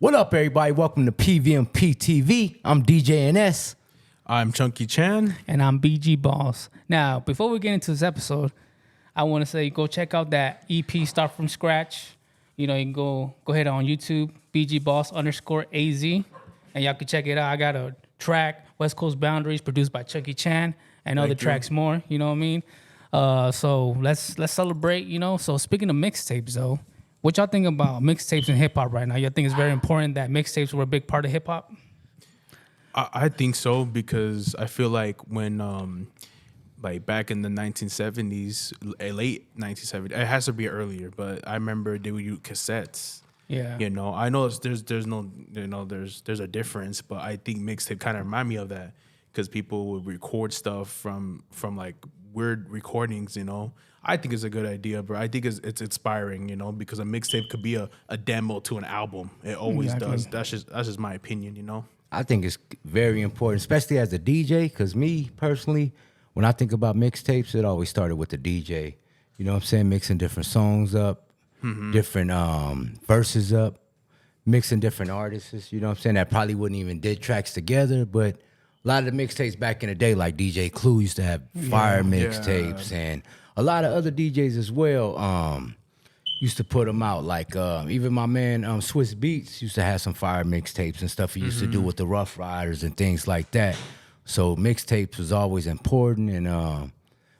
What up, everybody? Welcome to PVM&PTV. I'm DJ NS. I'm Chunky Chan. And I'm B.G Boss. Now, before we get into this episode, I want to say go check out that EP, Start From Scratch. You know, you can go ahead on YouTube, BG Boss _AZ, and y'all can check it out. I got a track, West Coast Boundaries, produced by Chunky Chan, and other tracks more, you know what I mean? So let's celebrate, you know? So speaking of mixtapes, though, what y'all think about mixtapes and hip-hop right now? Y'all think it's very important that mixtapes were a big part of hip-hop? I think so because I feel like when, like back in the 1970s, late 1970s, it has to be earlier, but I remember they would use cassettes. Yeah. You know, I know there's no, you know, there's a difference, but I think mixtape kind of remind me of that because people would record stuff from like weird recordings, you know. I think it's a good idea, bro. I think it's inspiring, you know, because a mixtape could be a demo to an album. It always does. That's just my opinion, you know. I think it's very important, especially as a DJ, because me, personally, when I think about mixtapes, it always started with the DJ. You know what I'm saying? Mixing different songs up, different verses up, mixing different artists, you know what I'm saying? That probably wouldn't even did tracks together, but a lot of the mixtapes back in the day, like DJ Clue used to have fire mixtapes, and a lot of other DJs as well used to put them out. Like even my man Swiss Beats used to have some fire mixtapes and stuff he used to do with the Rough Riders and things like that. So mixtapes was always important and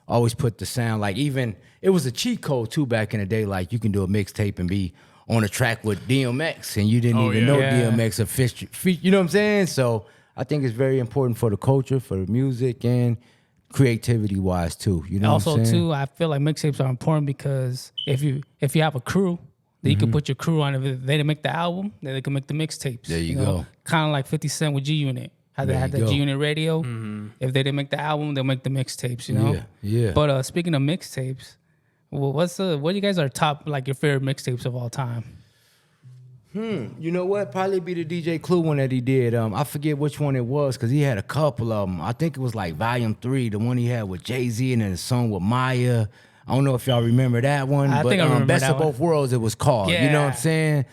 always put the sound, like even, it was a cheat code too back in the day, like you can do a mixtape and be on a track with DMX and you didn't even know DMX a fish, you know what I'm saying? So I think it's very important for the culture, for the music, and creativity-wise too. You know also, what I'm saying? too, I feel like mixtapes are important because if you have a crew, then you can put your crew on. If they didn't make the album, then they can make the mixtapes. There you go. Kind of like 50 Cent with G Unit. How they had the G Unit radio. If they didn't make the album, they'll make the mixtapes, you know? Yeah. But speaking of mixtapes, well, what do you guys are top, like your favorite mixtapes of all time? You know what? Probably be the DJ Clue one that he did. I forget which one it was because he had a couple of them. I think it was like Volume 3, the one he had with Jay-Z and then a song with Maya. I don't know if y'all remember that one. I think I remember Best that of Both Worlds, it was called. Yeah. You know what I'm saying?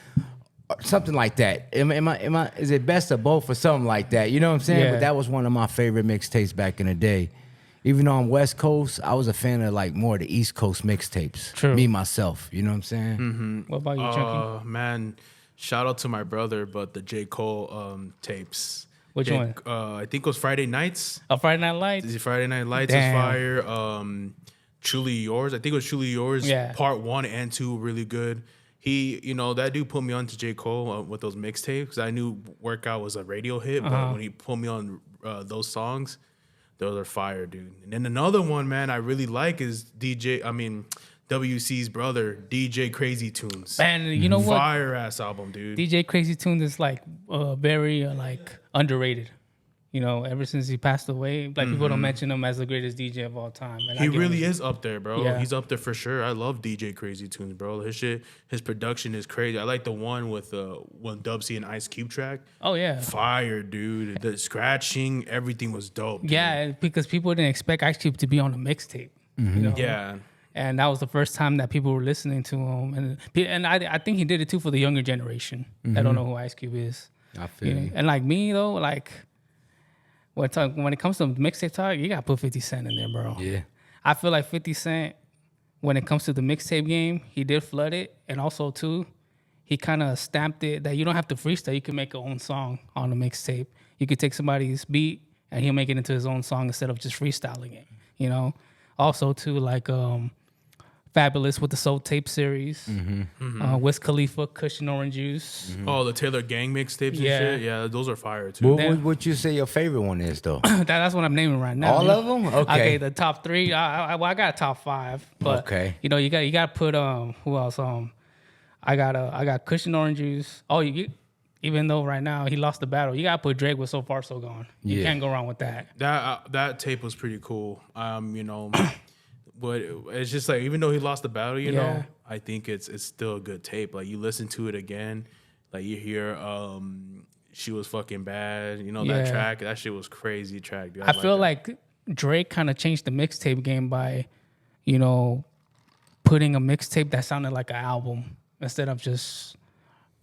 Something like that. Is it Best of Both or something like that? You know what I'm saying? Yeah. But that was one of my favorite mixtapes back in the day. Even though I'm West Coast, I was a fan of like more of the East Coast mixtapes. True. Me, myself. You know what I'm saying? What about you, Chunky? Man, shout out to my brother, but the J. Cole tapes. Which one? I think it was Friday Nights. Friday Night Lights? Friday Night Lights Damn. is fire. Truly Yours. I think it was Truly Yours. Yeah. Part 1 and 2 really good. He, you know, that dude put me on to J. Cole with those mixtapes because I knew Workout was a radio hit, but when he put me on those songs, those are fire, dude. And then another one, man, I really like is WC's brother, DJ Crazy Tunes. Man, you know what? Fire ass album, dude. DJ Crazy Tunes is like very like underrated. You know, ever since he passed away, like people don't mention him as the greatest DJ of all time. And He really is up there, bro. Yeah. He's up there for sure. I love DJ Crazy Tunes, bro. His production is crazy. I like the one with one Dub C and Ice Cube track. Oh yeah, Fire, dude. The scratching, everything was dope. Dude. yeah, because people didn't expect Ice Cube to be on a mixtape. You know? Yeah. And that was the first time that people were listening to him, and I think he did it too for the younger generation that don't know who Ice Cube is. I feel you. And like me though, like when it comes to mixtape talk, you gotta put 50 Cent in there, bro. Yeah. I feel like 50 Cent, when it comes to the mixtape game, he did flood it, and also too, he kind of stamped it that you don't have to freestyle. You can make your own song on a mixtape. You could take somebody's beat and he'll make it into his own song instead of just freestyling it. You know. Also too, like Fabulous with the Soul Tape series, Wiz Khalifa, Cushion Orange Juice. Oh, the Taylor Gang mixtapes and Yeah. shit. Yeah, those are fire too. What would you say your favorite one is, though? That's what I'm naming right now. All of them? Okay. The top 3. I got a top 5, but Okay. you know, you got to put who else? I got Cushion Orange Juice. Oh, even though right now he lost the battle, you got to put Drake with So Far So Gone. You can't go wrong with that. That tape was pretty cool. You know, but it's just like even though he lost the battle, you know, I think it's still a good tape. Like you listen to it again, like you hear She Was Fucking Bad. You know that track? That shit was crazy track, dude. I feel like Drake kind of changed the mixtape game by, you know, putting a mixtape that sounded like an album instead of just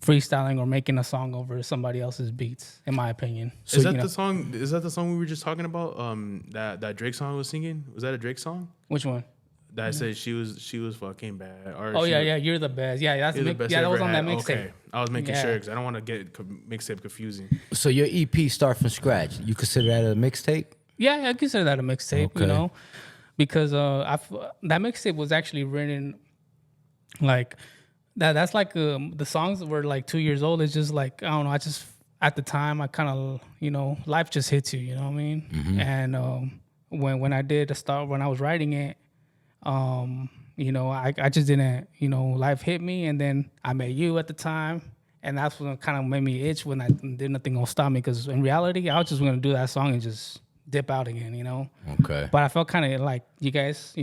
freestyling or making a song over somebody else's beats, in my opinion. So is that the song? Is that the song we were just talking about? That Drake song was singing. Was that a Drake song? Which one? That I said she was fucking bad. Or Oh yeah, you're the best. Yeah, that's the best that was on that had. mixtape. Okay. I was making sure because I don't want to get mixtape confusing. So your EP start from scratch. You consider that a mixtape? Yeah, I consider that a mixtape. Okay. You know, because that mixtape was actually written like that. That's like the songs were like 2 years old. It's just like I don't know. I just at the time I kind of life just hits you. You know what I mean? Mm-hmm. And when I did the start when I was writing it. I just didn't, life hit me, and then I met you at the time, and that's what kind of made me itch when I did nothing gonna stop me. Because in reality, I was just gonna do that song and just dip out again, Okay. But I felt kind of like you guys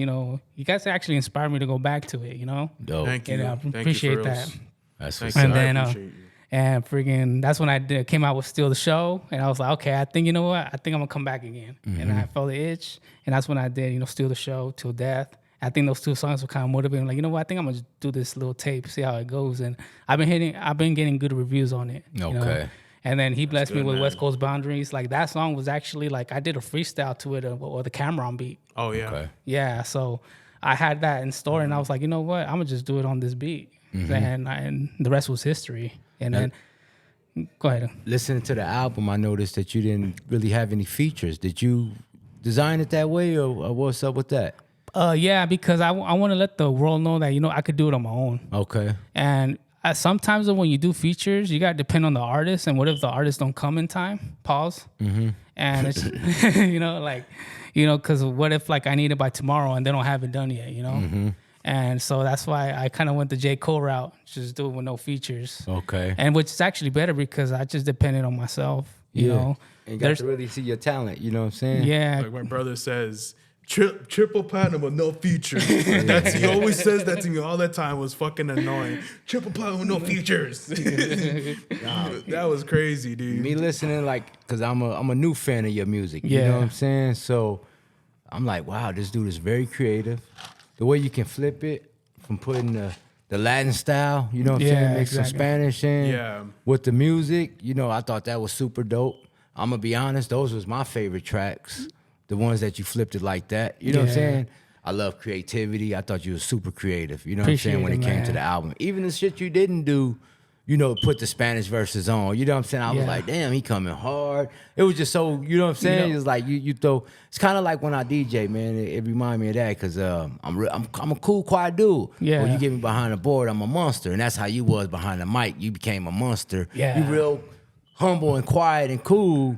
actually inspired me to go back to it, Dope. Thank you. And I Thank appreciate you for that. reals. That's Thank what's you. up. And then, I appreciate you. And freaking, that's when I came out with Steal the Show, and I was like, okay, I think you know what, I think I'm gonna come back again, and I felt the itch, and that's when I did, Steal the Show, Till Death. I think those two songs were kind of motivating. Like, you know what? I think I'm gonna just do this little tape, see how it goes. And I've been getting good reviews on it. Okay. And then he blessed me good, with man. West Coast Boundaries. Like that song was actually like I did a freestyle to it or the Cameron beat. Oh yeah. Okay. Yeah. So I had that in store, and I was like, you know what? I'm gonna just do it on this beat, and the rest was history. And then go ahead. Listening to the album, I noticed that you didn't really have any features. Did you design it that way, or what's up with that? Yeah, because I want to let the world know that I could do it on my own. Okay. And sometimes when you do features, you got to depend on the artist. And what if the artist don't come in time? Pause. Mm-hmm. And it's, because what if like I need it by tomorrow and they don't have it done yet, Mm-hmm. And so that's why I kind of went the J. Cole route, just do it with no features. Okay. And which is actually better because I just depended on myself, you know. And you got to really see your talent, you know what I'm saying? Yeah. Like my brother says, triple platinum with no features. He always says that to me all the time. Was fucking annoying. Triple platinum with no features. That was crazy, dude. Me listening, like, because I'm a new fan of your music. You Yeah. know what I'm saying? So I'm like, wow, this dude is very creative. The way you can flip it from putting the Latin style, you know what I'm saying? Mix some Spanish in Yeah. with the music. I thought that was super dope. I'm going to be honest, those was my favorite tracks. The ones that you flipped it like that. You know what I'm saying? I love creativity. I thought you were super creative. You know what I'm saying? When it came to the album. Even the shit you didn't do, put the Spanish verses on. You know what I'm saying? I was like, damn, he coming hard. It was just so, you know what I'm saying? It's like you throw. It's kind of like when I DJ, man. It reminded me of that because I'm a cool, quiet dude. Yeah. When you get me behind the board, I'm a monster, and that's how you was behind the mic. You became a monster. Yeah. You real humble and quiet and cool,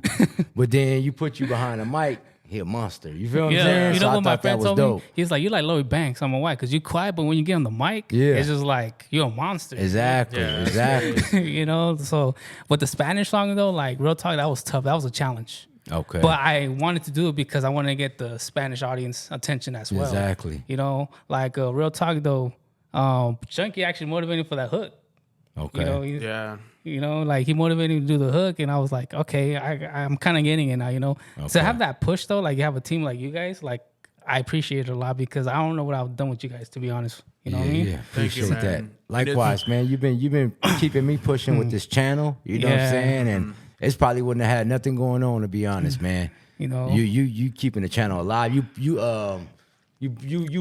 but then you put you behind the mic. He a monster. You feel what I'm saying? You So know I what my thought that friend was told dope. me? He's like, you like Lloyd Banks. I'm like, why? Because you quiet, but when you get on the mic, Yeah. it's just like, you're a monster. Exactly. Yeah. Exactly. So with the Spanish song, though, like, real talk, that was tough. That was a challenge. Okay. But I wanted to do it because I wanted to get the Spanish audience attention as well. Exactly. Real talk, though, Chunky actually motivated me for that hook. Okay. Yeah. He motivated me to do the hook, and I was like, okay, I'm kind of getting it now, To have that push, though, like you have a team like you guys, like I appreciate it a lot because I don't know what I've done with you guys, to be honest. You know what I mean? Yeah, Thank you, appreciate that. man. Likewise, man. You've been keeping me pushing with this channel. You know what I'm saying? And it's probably wouldn't have had nothing going on, to be honest, man. You keeping the channel alive. You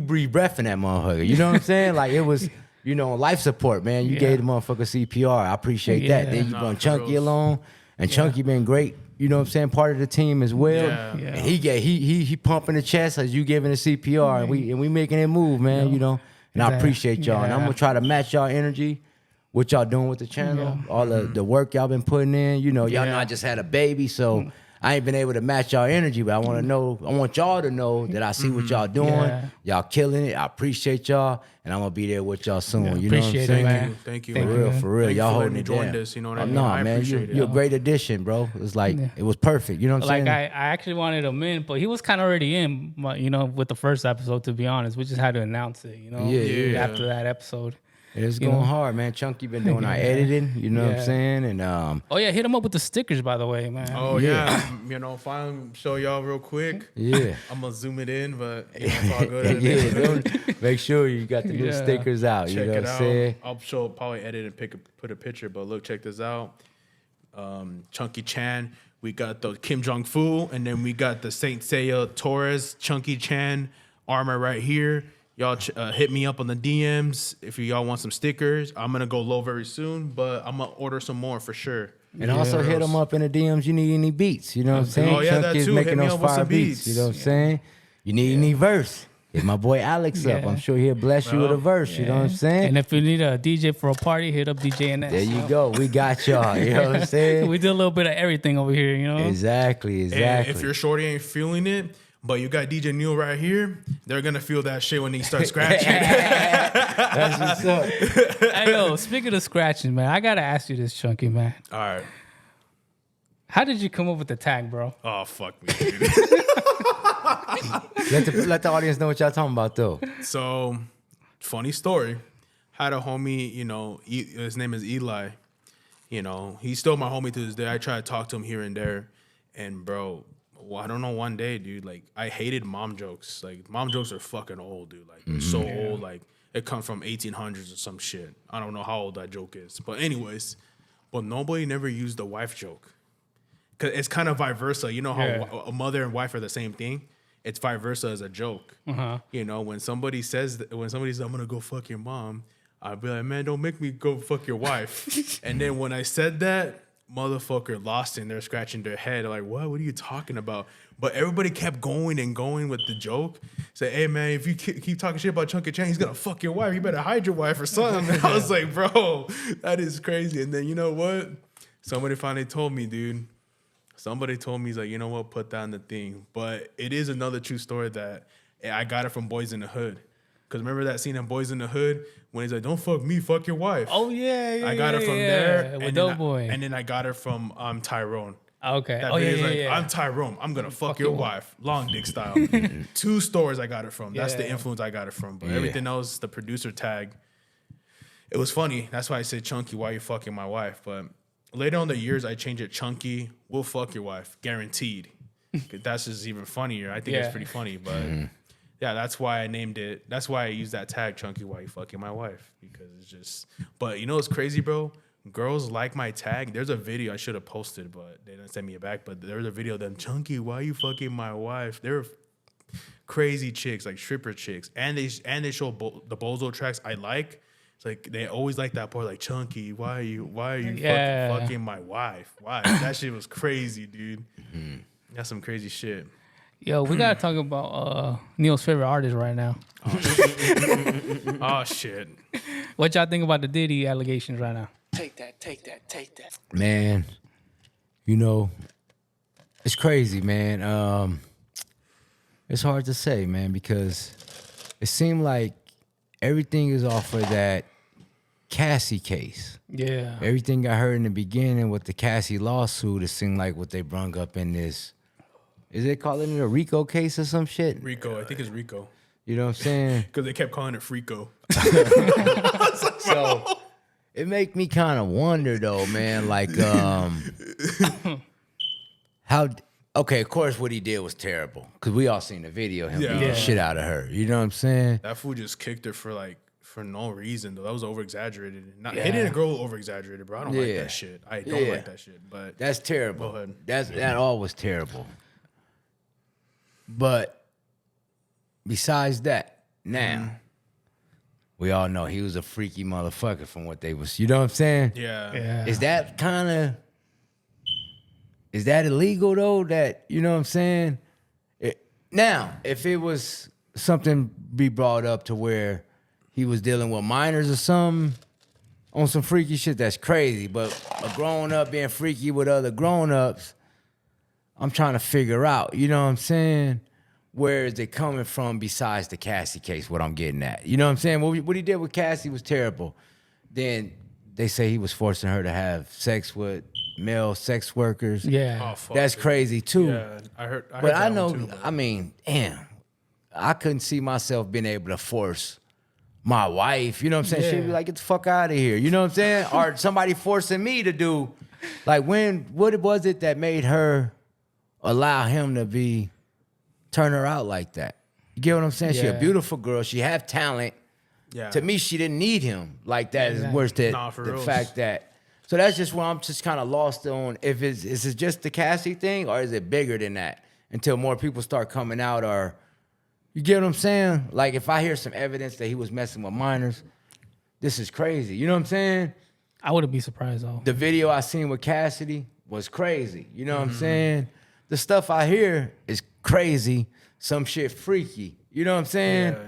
breathe breath in that motherfucker. You know what I'm saying? Like it was. Life support, man. You gave the motherfucker CPR. I appreciate that. Then you brought Chunky along, and Chunky been great. You know what I'm saying? Part of the team as well. Yeah. Yeah. And he pumping the chest as you giving the CPR, and we making it move, man. And I appreciate y'all. And I'm gonna try to match y'all energy. What y'all doing with the channel? All the work y'all been putting in. Y'all know I just had a baby, so I ain't been able to match y'all energy, but I want y'all to know that I see what y'all doing. Yeah. Y'all killing it. I appreciate y'all, and I'm gonna be there with y'all soon. You know what I'm Appreciate it, saying? man. Thank you. Thank For you, real, man. for real. Thank you Y'all for holding letting it me join down. this, you know what I mean? No, I man, appreciate it. you're a great addition, bro. It's like it was perfect. You know what I'm Like saying? I actually wanted him in, but he was kind of already in, with the first episode. To be honest, we just had to announce it, Yeah. after that episode. It's going hard, man. Chunky been doing our editing, you know what I'm saying? And oh yeah, hit him up with the stickers, by the way, man. Oh yeah, you know, fine. Show y'all real quick. yeah. I'm gonna zoom it in, but you know, it's all good. Yeah, make sure you got the new stickers out. Check you know it what I'm out. saying? I'll show, probably edit and put a picture. But look, check this out. Chunky Chan. We got the Kim Jong Fu, and then we got the Saint Seiya Torres Chunky Chan armor right here. Y'all hit me up on the DMs if y'all want some stickers. I'm gonna go low very soon, but I'm gonna order some more for sure. And also hit them up in the DMs. You need any beats? You know what I'm saying? Oh, yeah, that Chunky's too. making Hit me those up with fire some beats. beats. You know what I'm saying? You need any verse? Hit my boy Alex up. I'm sure he'll bless you with a verse. You know what I'm saying? And if you need a DJ for a party, hit up DJ NS. There you go. We got y'all. You know what I'm saying? We did a little bit of everything over here, you know? Exactly. And if your shorty ain't feeling it, but you got DJ Neil right here, they're gonna feel that shit when he starts scratching. That's what's up. Hey, yo, speaking of scratching, man, I gotta ask you this, Chunky, man. All right. How did you come up with the tag, bro? Oh, fuck me, dude. Let the audience know what y'all talking about, though. So, funny story. Had a homie, you know, his name is Eli. You know, he's still my homie to this day. I try to talk to him here and there. And, bro, I don't know, one day, dude, like, I hated mom jokes. Like, mom jokes are fucking old, dude. Like, they're so old. Like, it comes from 1800s or some shit. I don't know how old that joke is. But anyways, but nobody never used the wife joke. Because it's kind of vice versa. You know how a mother and wife are the same thing? It's vice versa as a joke. You know, when somebody says, I'm going to go fuck your mom, I'll be like, man, don't make me go fuck your wife. And then when I said that, motherfucker lost it and they're scratching their head. Like, what are you talking about? But everybody kept going and going with the joke. Say, hey, man, if you keep talking shit about Chunky Chan, he's going to fuck your wife. You better hide your wife or something. And I was like, bro, that is crazy. And then, you know what? Somebody finally told me, dude. Somebody told me, he's like, you know what? Put that in the thing. But it is another true story that I got it from Boys in the Hood. Because remember that scene in Boys in the Hood when he's like, don't fuck me, fuck your wife. Oh, yeah. I got it from there. With Doughboy. And then I got it from Tyrone. Okay. That video's I'm Tyrone. I'm going to fuck your wife. Long dick style. 2 stores I got it from. That's the influence I got it from. But everything else, the producer tag, it was funny. That's why I said, Chunky, why you fucking my wife? But later on the years, I changed it. Chunky, we'll fuck your wife. Guaranteed. That's just even funnier. I think it's pretty funny. But yeah, that's why I named it. That's why I used that tag, Chunky, why you fucking my wife? Because it's just, but you know what's crazy, bro? Girls like my tag. There's a video I should have posted, but they didn't send me it back. But there's a video of them, Chunky, why you fucking my wife? They're crazy chicks, like stripper chicks. And they show the Bozo tracks I like. It's like they always like that part, like, Chunky, why are you fucking my wife? Why? That shit was crazy, dude. That's some crazy shit. Yo, we gotta talk about Neil's favorite artist right now. Oh shit. What y'all think about the Diddy allegations right now? Take that. Man, you know, it's crazy, man. It's hard to say, man, because it seemed like everything is off of that Cassie case. Yeah. Everything I heard in the beginning with the Cassie lawsuit, it seemed like what they brung up in this. Is it calling it a RICO case or some shit? Rico, I think it's Rico. You know what I'm saying? Because they kept calling it Frico. So it make me kind of wonder though, man, like how, okay, of course what he did was terrible. Because we all seen the video, him beating the shit out of her. You know what I'm saying? That fool just kicked her for no reason, though. That was over-exaggerated. Hitting a girl over-exaggerated, bro. I don't like that shit. I don't like that shit. But that's terrible. Go ahead. That all was terrible. But besides that, now we all know he was a freaky motherfucker from what they was. You know what I'm saying? yeah. Is that illegal though? That, you know what I'm saying? Now, if it was something be brought up to where he was dealing with minors or something on some freaky shit, that's crazy. But a grown up being freaky with other grown ups, I'm trying to figure out, you know what I'm saying? Where is it coming from besides the Cassie case, what I'm getting at? You know what I'm saying? What he did with Cassie was terrible. Then they say he was forcing her to have sex with male sex workers. Yeah. Oh, fuck, That's dude. crazy too. Yeah, I heard But that I know, one too, I mean, damn, I couldn't see myself being able to force my wife, you know what I'm saying? She'd be Yeah. like, get the fuck out of here. You know what I'm saying? Or somebody forcing me to do, like what was it that made her allow him to turn her out like that? You get what I'm saying? She a Yeah. beautiful girl. She have talent. Yeah. To me, she didn't need him like that. Is Exactly. worse than Nah, for the real. fact that. So that's just where I'm just kind of lost on if is it just the Cassie thing or is it bigger than that? Until more people start coming out, or you get what I'm saying? Like if I hear some evidence that he was messing with minors, this is crazy. You know what I'm saying? I wouldn't be surprised though. The video I seen with Cassidy was crazy. You know what I'm saying? The stuff I hear is crazy. Some shit freaky. You know what I'm saying? Yeah.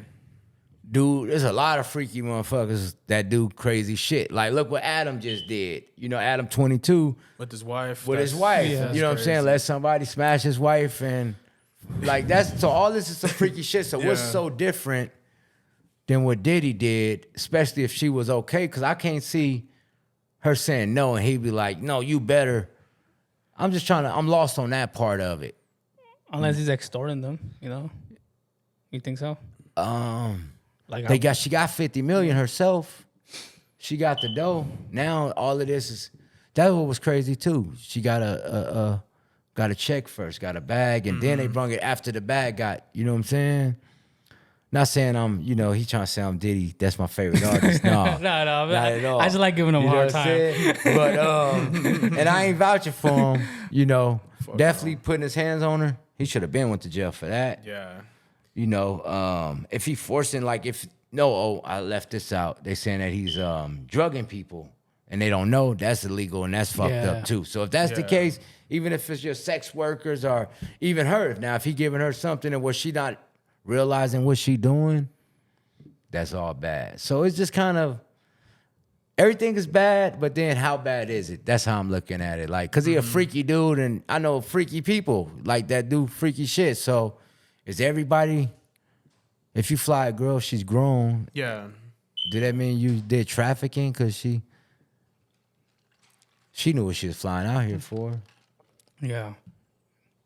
Dude, there's a lot of freaky motherfuckers that do crazy shit. Like, look what Adam just did. You know, Adam 22 With his wife. with his that's- wife. Yeah. You know what I'm saying? crazy. Let somebody smash his wife and like that's so all this is some freaky shit. So what's Yeah. so different than what Diddy did, especially if she was okay? Because I can't see her saying no and he'd be like, no, you better. I'm lost on that part of it. Unless he's extorting them, you know. You think so? Like She got 50 million herself. She got the dough. Now all of this is that's what was crazy too. She got a check first, got a bag, and then they brung it after the bag got, you know what I'm saying? Not saying I'm, he trying to say I'm Diddy. That's my favorite artist. No, no, not at all. I just like giving him a You know hard what I'm time. saying? But and I ain't vouching for him. Definitely putting his hands on her. He should have been went to jail for that. Yeah. If he forcing I left this out. They saying that he's drugging people and they don't know, that's illegal and that's fucked Yeah. up too. So if that's the Yeah. case, even if it's just sex workers or even her, now if he giving her something and was she not realizing what she doing, that's all bad. So it's just kind of everything is bad, but then how bad is it? That's how I'm looking at it. Like, cause he a freaky dude, and I know freaky people like that do freaky shit. So, is everybody? If you fly a girl, she's grown. Yeah. Did that mean you did trafficking? Cause she knew what she was flying out here for. Yeah.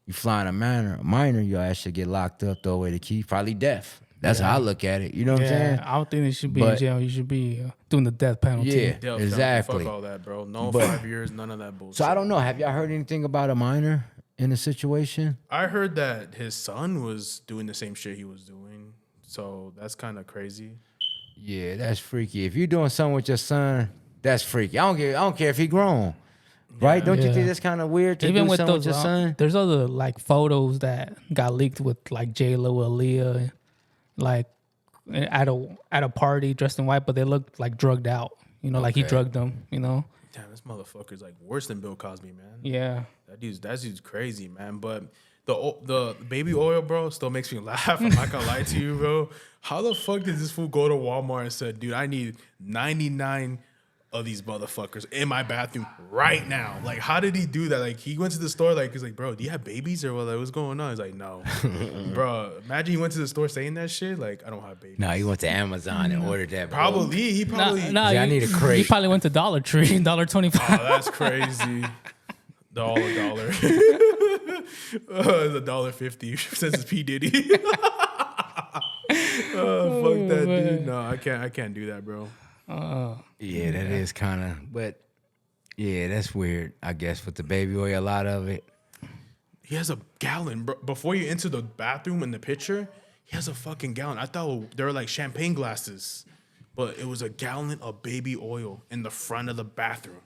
You flying a minor, your ass should get locked up, throw away the key, probably death. That's how I look at it. You know what I'm saying? I don't think they should be in But- jail. You should be doing the death penalty. Yeah. Death Exactly. Fuck all that, bro. No But- 5 years, none of that bullshit. So I don't know. Have y'all heard anything about a minor in a situation? I heard that his son was doing the same shit he was doing. So that's kind of crazy. Yeah, that's freaky. If you're doing something with your son, that's freaky. I don't care if he grown. Right? Don't you Yeah. think that's kind of weird to Even do with something those, with your son? there's other like photos that got leaked with like J-Lo, Aaliyah, like at a party dressed in white, but they looked like drugged out. You know, like he Okay. drugged them. You know. Damn, this motherfucker's like worse than Bill Cosby, man. Yeah. That dude's crazy, man. But the baby oil, bro, still makes me laugh. I'm not gonna lie to you, bro. How the fuck did this fool go to Walmart and said, dude, I need 99 of these motherfuckers in my bathroom right now? Like, how did he do that? Like, he went to the store, like, he's like, bro, do you have babies or what? Like, what's going on? He's like, no. Bro, imagine he went to the store saying that shit. Like, I don't have babies. No, he went to Amazon and ordered that. bro. Probably. He probably. No, Yeah, I need a crate. You probably went to Dollar Tree, $1.25. Oh, that's crazy. $1. It's $1.50 since it's P Diddy. Oh, fuck that man. dude. No, I can't do that, bro. Yeah, that is kind of, but yeah, that's weird, I guess, with the baby oil, a lot of it. He has a gallon, bro. Before you enter the bathroom in the picture, he has a fucking gallon. I thought they were like champagne glasses, but it was a gallon of baby oil in the front of the bathroom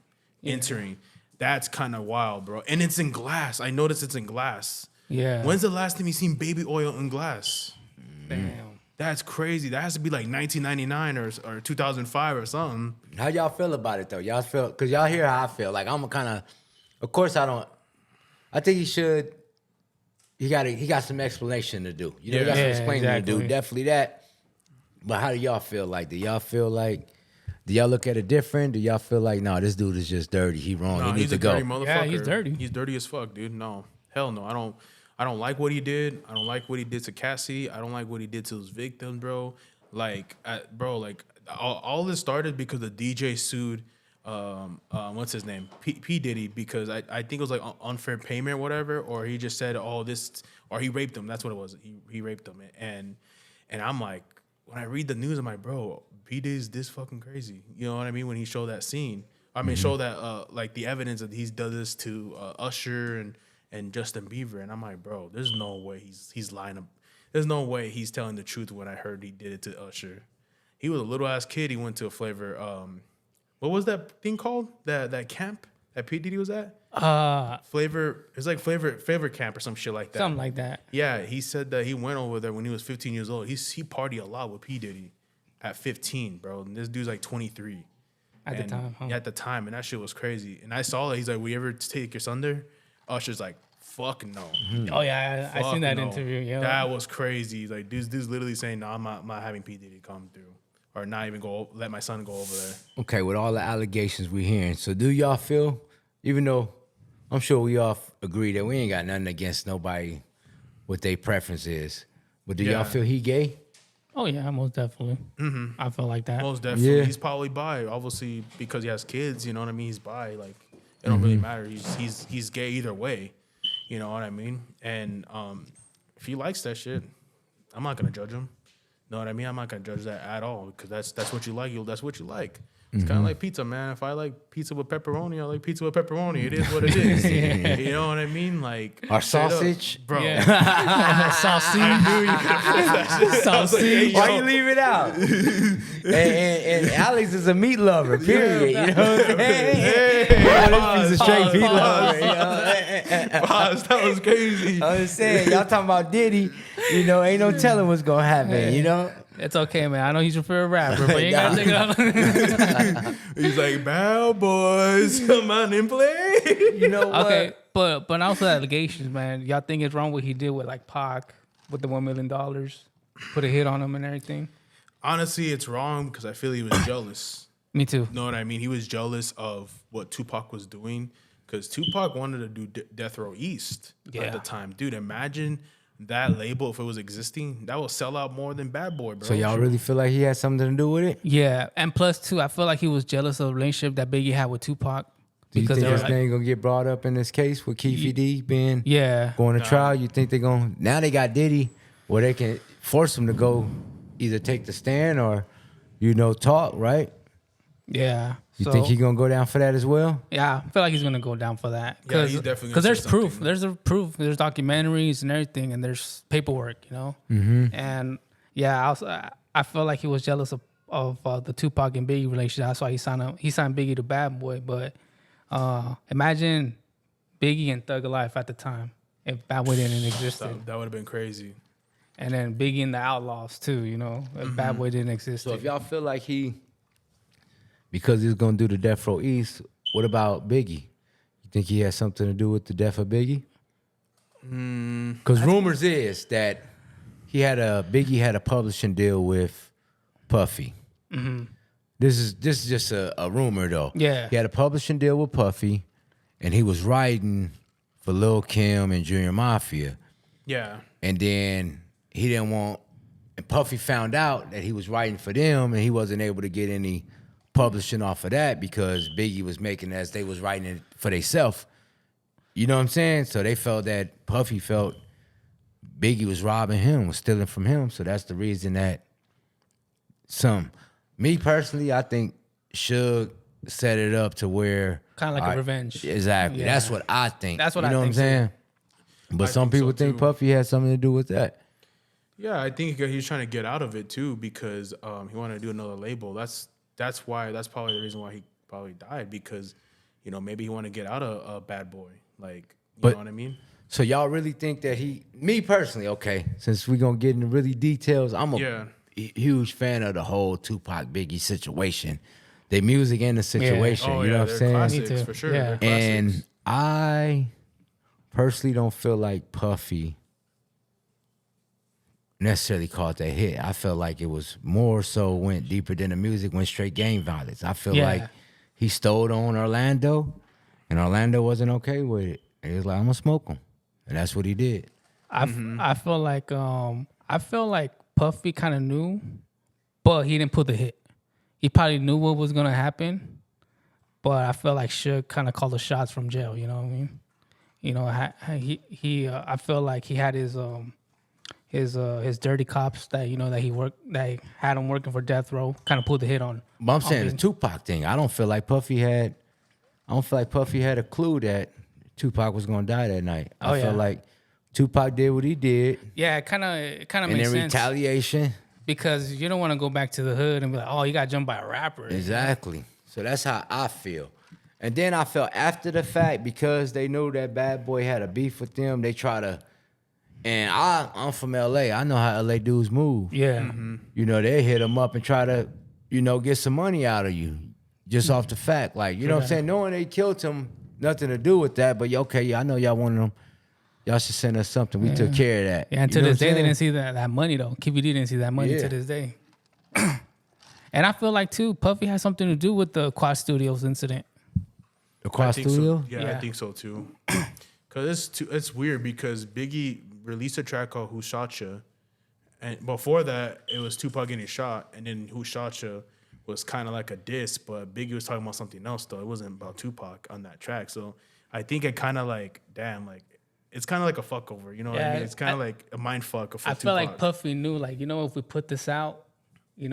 entering. That's kind of wild, bro. And it's in glass. I noticed it's in glass. Yeah. When's the last time you seen baby oil in glass? Damn. That's crazy. That has to be like 1999 or 2005 or something. How y'all feel about it though? Y'all feel, cause y'all hear how I feel. Like I'm of course I think he should. He got some explanation to do. You know, he got some Yeah, explaining to exactly. do. Definitely that. But how do y'all feel like? Do y'all look at it different? Do y'all feel like, no, this dude is just dirty. He wrong. No, he needs he's to a go. dirty motherfucker. Yeah, he's dirty. He's dirty as fuck, dude. No, hell no. I don't like what he did. I don't like what he did to Cassie. I don't like what he did to his victim, bro. Like, all this started because the DJ sued, what's his name, P Diddy, because I think it was like unfair payment or whatever, or he just said, oh, this, or he raped him. That's what it was. He raped him, and I'm like, when I read the news, I'm like, bro, P Diddy's this fucking crazy. You know what I mean? When he showed that scene, I mean, show that like the evidence that he's done this to Usher and Justin Bieber, and I'm like, bro, there's no way he's lying. There's no way he's telling the truth when I heard he did it to Usher. He was a little ass kid. He went to a Flavor. What was that thing called? That camp that P Diddy was at? Flavor. It's like Flavor camp or some shit like that. Something like that. Yeah, he said that he went over there when he was 15 years old. He partied a lot with P Diddy at 15, bro. And this dude's like 23 At the time, huh? Yeah, at the time, and that shit was crazy. And I saw that he's like, "Will you ever take your son there?" Usher's like, "Fuck no." Oh yeah, I seen that no. interview. Yeah, That was crazy. He's like, dude's literally saying, "No, I'm not having P Diddy come through, or not even let my son go over there." Okay, with all the allegations we're hearing, so do y'all feel, even though I'm sure we all agree that we ain't got nothing against nobody, what their preference is, but do y'all feel he gay? Oh yeah, most definitely. I feel like that. Most definitely, Yeah. he's probably bi. Obviously, because he has kids, you know what I mean. He's bi. Like, it don't really matter. He's gay either way. You know what I mean? And if he likes that shit, I'm not gonna judge him. Know what I mean? I'm not gonna judge that at all because that's what you like. That's what you like. It's kind of like pizza, man. If I like pizza with pepperoni, I like pizza with pepperoni. It is what it is. You know what I mean? Like Or straight up, sausage? bro. Sausage. Sausage. Why you leave it out? and Alex is a meat lover, period. You know what I'm saying? He's a straight meat lover. You know? Pause, that was crazy. I'm just saying, y'all talking about Diddy, you know, ain't no telling what's gonna happen, you know? It's okay, man. I know he's your favorite rapper, but you ain't gotta take it out. He's like, "Bad boys, come on and play." You know what? Okay, but also allegations, man. Y'all think it's wrong what he did with like Pac with the $1 million, put a hit on him and everything? Honestly, it's wrong because I feel he was jealous. Me too. Know what I mean? He was jealous of what Tupac was doing because Tupac wanted to do Death Row East at the time. Dude, imagine that label, if it was existing, that will sell out more than Bad Boy, bro. So y'all really feel like he had something to do with it? Yeah, and plus too, I feel like he was jealous of the relationship that Biggie had with Tupac. Do you think they were his like- name gonna get brought up in this case with Keefy D being Yeah. going to trial? You think they're gonna now they got Diddy where they can force him to go either take the stand or, you know, talk, right? Yeah. You think he gonna go down for that as well? Yeah, I feel like he's gonna go down for that. Yeah, he's definitely because gonna there's say proof. something. There's a proof. There's documentaries and everything, and there's paperwork. You know. And yeah, I feel like he was jealous of the Tupac and Biggie relationship. That's why he signed Biggie to Bad Boy. But imagine Biggie and Thug Life at the time if Bad Boy didn't exist, that would have been crazy. and then Biggie and the Outlaws too. You know, if Bad Boy didn't exist. So if y'all feel like because he's gonna do the Death Row East, what about Biggie? You think he has something to do with the death of Biggie? Because rumors is that Biggie had a publishing deal with Puffy. This is just a rumor though. Yeah. He had a publishing deal with Puffy, and he was writing for Lil Kim and Junior Mafia. Yeah. And then he didn't want, and Puffy found out that he was writing for them, and he wasn't able to get any publishing off of that because Biggie was making as they was writing it for themselves. You know what I'm saying? So they felt that Puffy felt Biggie was robbing him, was stealing from him. So that's the reason that me personally, I think Suge set it up to where Kind of like a revenge. Exactly. Yeah. That's what I think. That's what you I know think, what I'm saying? But some think so, people think too. Puffy had something to do with that. Yeah, I think he's trying to get out of it too because he wanted to do another label. That's probably the reason why he probably died because, you know, maybe he wanted to get out of Bad Boy. Like, you know what I mean? So y'all really think that me personally, okay, since we're going to get into really details, I'm a huge fan of the whole Tupac Biggie situation. The music and the situation, Oh, you know what I'm they're saying? classics Me too. for sure. Yeah. They're classics. And I personally don't feel like Puffy necessarily caught that hit. I felt like it was more so went deeper than the music, went straight gang violence. I feel like he stole on Orlando, and Orlando wasn't okay with it. He was like, I'm gonna smoke him. And that's what he did. I feel like Puffy kind of knew, but he didn't put the hit. He probably knew what was gonna happen, but I feel like Suge kind of called the shots from jail. You know what I mean? You know, I feel like he had his his dirty cops that that he had him working for death row kind of pulled the hit on. But I'm saying the Tupac thing. I don't feel like Puffy had a clue that Tupac was gonna die that night. I feel like Tupac did what he did. Yeah, it kind of makes sense. And then retaliation. Because you don't want to go back to the hood and be like, oh, you got jumped by a rapper. Exactly. So that's how I feel. And then I felt after the fact, because they knew that Bad Boy had a beef with them, they try to, and I'm from LA. I know how LA dudes move. Yeah. Mm-hmm. You know, they hit them up and try to, get some money out of you just off the fact. Like, you know what I'm saying? Knowing they killed him, nothing to do with that. But okay, I know y'all wanted them. Y'all should send us something. We took care of that. Yeah, and to this day, they didn't see that money, though. KVD didn't see that money to this day. And I feel like, too, Puffy has something to do with the Quad Studios incident. The Quad Studio? So. Yeah, I think so, too. Because it's weird because Biggie released a track called Who Shot Ya? And before that, it was Tupac getting shot. And then Who Shot Ya was kind of like a diss, but Biggie was talking about something else, though. It wasn't about Tupac on that track. So I think it kind of like, damn, like, it's kind of like a fuck over, you know what I mean? It's kind of like a mind fuck. I feel like Puffy knew, like, if we put this out, we're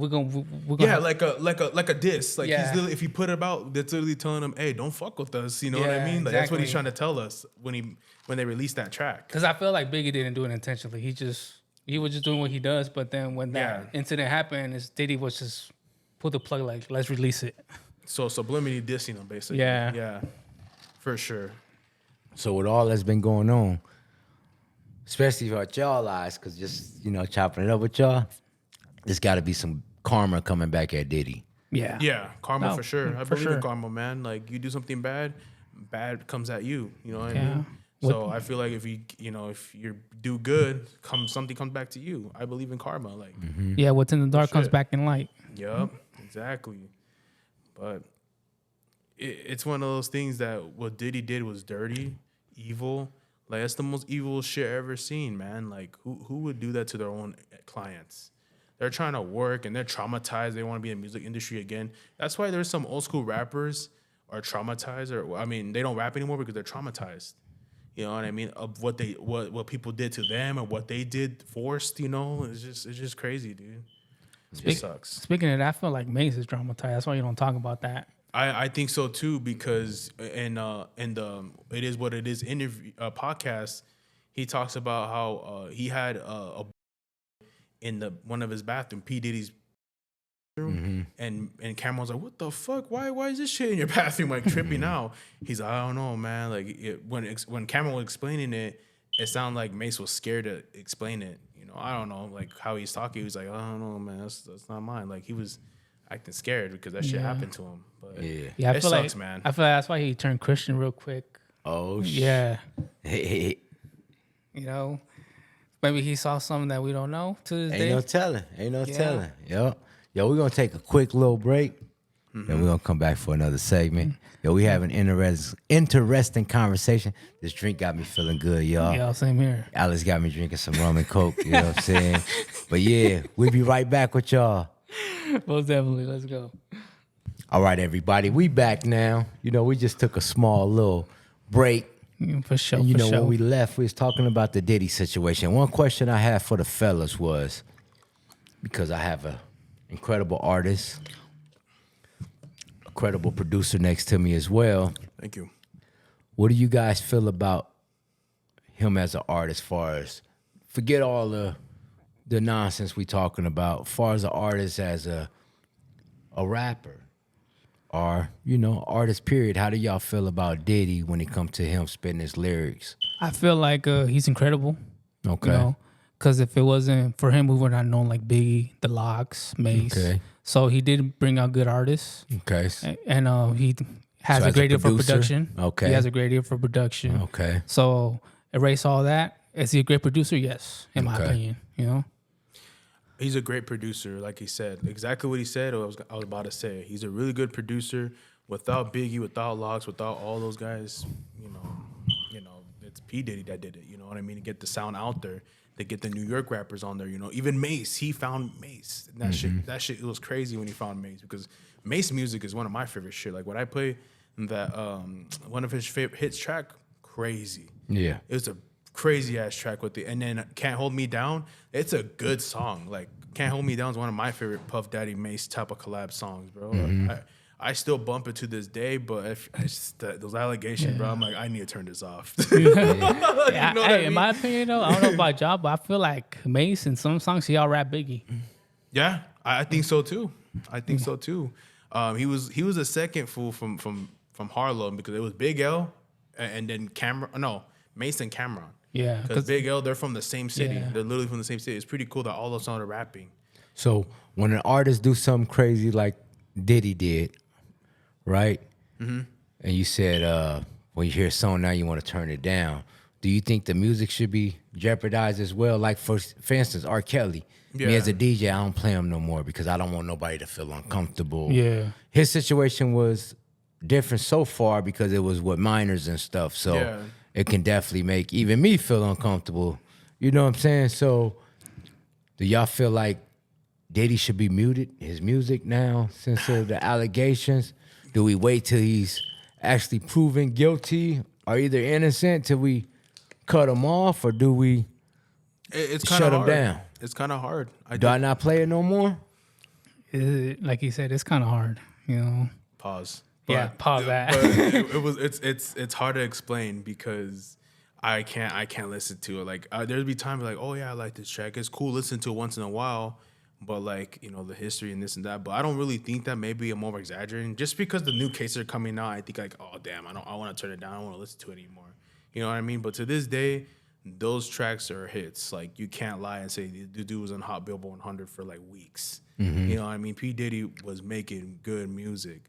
gonna yeah, like a diss. Like he's literally, if you put it out, that's literally telling him, hey, don't fuck with us. You know what I mean? Like that's what he's trying to tell us when they released that track. Because I feel like Biggie didn't do it intentionally. He was just doing what he does. But then when that incident happened, his Diddy was just pull the plug, like, let's release it. So subliminally dissing him, basically. Yeah, for sure. So with all that's been going on, especially for y'all eyes, because just, chopping it up with y'all, there's got to be some karma coming back at Diddy. Yeah. Yeah, karma for sure. I believe in karma, man. Like, you do something bad comes at you. You know what I mean? So I feel like if you do good, something comes back to you. I believe in karma. Like, yeah, what's in the dark comes back in light. Yup, exactly. But it's one of those things that what Diddy did was dirty, evil. Like, that's the most evil shit I've ever seen, man. Like, who would do that to their own clients? They're trying to work and they're traumatized. They want to be in the music industry again. That's why there's some old school rappers are traumatized, they don't rap anymore because they're traumatized. You know what I mean? Of what people did to them and what they did forced. It's just crazy, dude. It just sucks. Speaking of that, I feel like Mace is traumatized. That's why you don't talk about that. I think so too, because in the It Is What It Is interview podcast, he talks about how he had a in one of his bathroom, P Diddy's bathroom, and Cameron was like, "What the fuck? Why is this shit in your bathroom?" Like tripping out. He's like, "I don't know, man." Like when Cameron was explaining it, it sounded like Mace was scared to explain it. I don't know, like how he's talking. He was like, "I don't know, man. That's not mine." Like he was acting scared because that shit happened to him. But yeah, it sucks, man. I feel like that's why he turned Christian real quick. Oh shit. Yeah. Maybe he saw something that we don't know to this day. Ain't no telling. Yo, we're going to take a quick little break. And we're going to come back for another segment. Yo, we have an interesting conversation. This drink got me feeling good, y'all. Yeah, same here. Alice got me drinking some rum and coke, you know what I'm saying? But yeah, we'll be right back with y'all. Most definitely. Let's go. All right, everybody. We back now. We just took a small little break. For sure. And when we left, we was talking about the Diddy situation. One question I had for the fellas was, because I have an incredible artist, a credible producer next to me as well. Thank you. What do you guys feel about him as an artist, far as, forget all the nonsense we talking about, as far as an artist as a rapper? Or, artist period. How do y'all feel about Diddy when it comes to him spitting his lyrics? I feel like he's incredible. Okay. Because if it wasn't for him, we would not known like Biggie, The Locks, Mace. Okay. So he did bring out good artists. Okay. And he has a great ear for production. Okay. He has a great ear for production. Okay. So erase all that. Is he a great producer? Yes, in my opinion. He's a great producer, like he said. Exactly what he said, I was about to say. He's a really good producer. Without Biggie, without Locks, without all those guys, it's P. Diddy that did it. You know what I mean? To get the sound out there, to get the New York rappers on there. Even Mace, he found Mace. And that shit, it was crazy when he found Mace, because Mace music is one of my favorite shit. Like when I play that one of his favorite hits track, crazy. Yeah. It was a crazy ass track with it. And then Can't Hold Me Down, it's a good song. Like Can't Hold Me Down is one of my favorite Puff Daddy Mace type of collab songs, bro. I still bump it to this day, but if those allegations, bro, I'm like, I need to turn this off. In my opinion, though, I don't know about y'all, but I feel like Mace in some songs he all rap Biggie. Yeah, I think so too. I think so too. He was a second fool from Harlem because it was Big L and then Mace and Cameron. Yeah, because Big L, they're from the same city. Yeah. They're literally from the same city. It's pretty cool that all those songs are rapping. So when an artist do something crazy like Diddy did, right? And you said when you hear a song now you want to turn it down. Do you think the music should be jeopardized as well? Like for instance, R. Kelly. Me as a DJ, I don't play him no more because I don't want nobody to feel uncomfortable. Yeah. His situation was different so far because it was with minors and stuff. So it can definitely make even me feel uncomfortable. You know what I'm saying? So do y'all feel like Diddy should be muted, his music now, since of the allegations? Do we wait till he's actually proven guilty or either innocent till we cut him off, or do we shut him down? It's kind of hard. Do I not play it no more? Like he said, it's kind of hard, you know. Pause. Pause that. It's hard to explain because I can't listen to it. Like there'd be times like, oh yeah, I like this track. It's cool, listen to it once in a while. But like, you know, the history and this and that. But I don't really think that. Maybe I'm over exaggerating. Just because the new cases are coming out, I think like, oh damn, I want to turn it down. I don't want to listen to it anymore. You know what I mean? But to this day, those tracks are hits. Like you can't lie and say the dude was on Hot Billboard 100 for like weeks. You know what I mean? P. Diddy was making good music.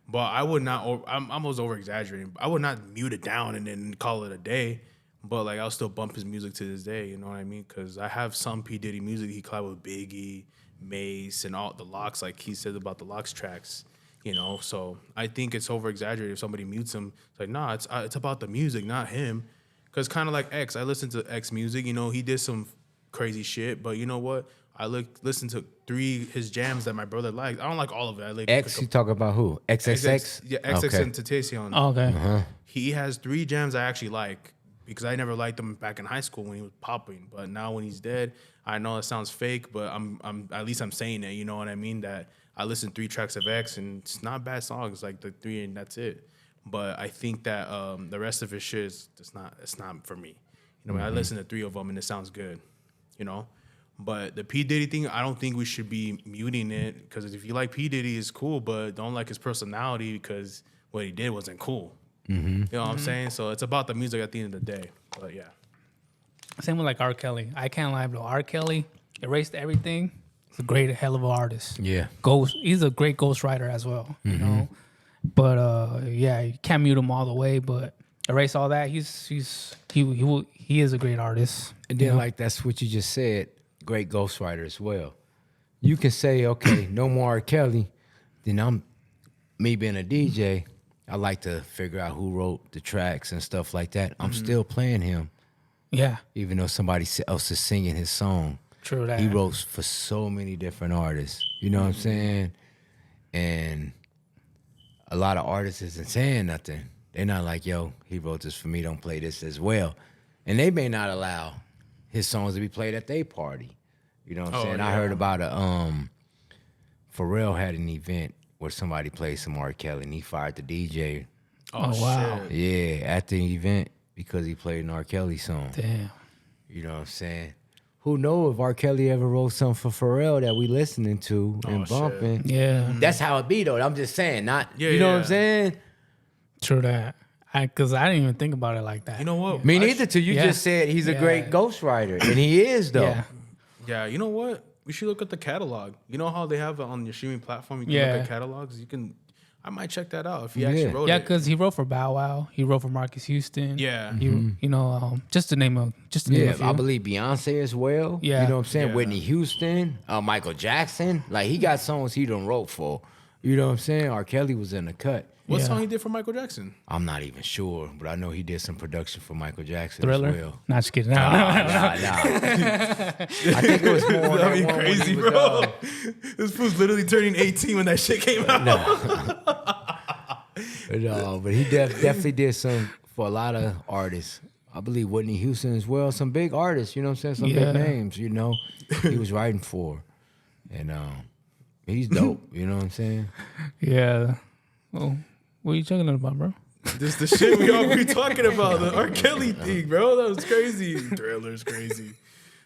But I would not, I'm almost over exaggerating. I would not mute it down and then call it a day. But like I'll still bump his music to this day. You know what I mean? Because I have some P. Diddy music. He collabed with Biggie, Mace, and all the Locks, like he said about the Locks tracks. You know, so I think it's over exaggerated if somebody mutes him. It's like, nah, it's about the music, not him. Because kind of like X, I listen to X music. You know, he did some crazy shit, but you know what? I listen to his jams that my brother likes. I don't like all of it. I like X, you talk about who? XXX? Yeah, XXXTentacion. Oh, okay. He has 3 jams I actually like because I never liked him back in high school when he was popping. But now when he's dead, I know it sounds fake, but I'm at least I'm saying it. You know what I mean? That I listened to 3 tracks of X and it's not bad songs. Like the 3 and that's it. But I think that the rest of his shit it's not for me. You know, I listen to 3 of them and it sounds good. You know. But the P. Diddy thing, I don't think we should be muting it because if you like P. Diddy, it's cool, but don't like his personality because what he did wasn't cool. You know what I'm saying? So it's about the music at the end of the day. But yeah. Same with like R. Kelly. I can't lie, bro. R. Kelly erased everything. He's a great, hell of an artist. Yeah. He's a great ghostwriter as well, you know? But yeah, you can't mute him all the way, but erase all that. He is a great artist. And then like that's what you just said. Great ghostwriter as well. You can say, okay, no more R. Kelly. Then me being a DJ, I like to figure out who wrote the tracks and stuff like that. I'm still playing him. Yeah. Even though somebody else is singing his song. True that. He wrote for so many different artists. You know what I'm saying? And a lot of artists isn't saying nothing. They're not like, yo, he wrote this for me, don't play this as well. And they may not allow his songs to be played at their party. You know what I'm saying? Yeah. I heard about Pharrell had an event where somebody played some R. Kelly and he fired the DJ. Oh, wow. Shit. Yeah, at the event because he played an R. Kelly song. Damn. You know what I'm saying? Who knows if R. Kelly ever wrote something for Pharrell that we listening to and bumping. Yeah. That's how it be though. I'm just saying, you know what I'm saying? True that. Because I didn't even think about it like that. You know what? Me neither till you just said he's a great ghostwriter. And he is though. Yeah, you know what? We should look at the catalog. You know how they have it on your streaming platform? You can look at catalogs. I might check that out if he actually wrote it. Yeah, because he wrote for Bow Wow. He wrote for Marcus Houston. Yeah. You know, just to name a few. I believe Beyonce as well. Yeah. You know what I'm saying? Yeah. Whitney Houston, Michael Jackson. Like he got songs he done wrote for. You know what I'm saying? R. Kelly was in the cut. What song he did for Michael Jackson? I'm not even sure, but I know he did some production for Michael Jackson Thriller? as well. Not just kidding. Nah. I think it was more That'd be that one when crazy, he was, bro. This fool's literally turning 18 when that shit came out. No, but he definitely did some for a lot of artists. I believe Whitney Houston as well. Some big artists, you know what I'm saying? Some Yeah. big names, you know, he was writing for. And he's dope, you know what I'm saying? Yeah. Well, what are you talking about, bro? This the shit we all be talking about, the R. Kelly thing, bro. That was crazy. Thriller's crazy.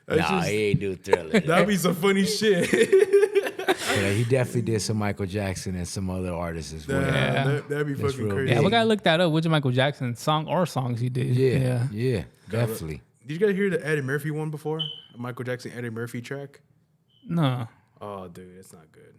Nah, he ain't do Thriller. That'd be some funny shit. Yeah, he definitely did some Michael Jackson and some other artists as well. Yeah. That'd be That's fucking real crazy. Yeah, we gotta look that up. Which Michael Jackson song or songs he did? Yeah, definitely. Did you guys hear the Eddie Murphy one before? A Michael Jackson Eddie Murphy track? No. Oh, dude, it's not good.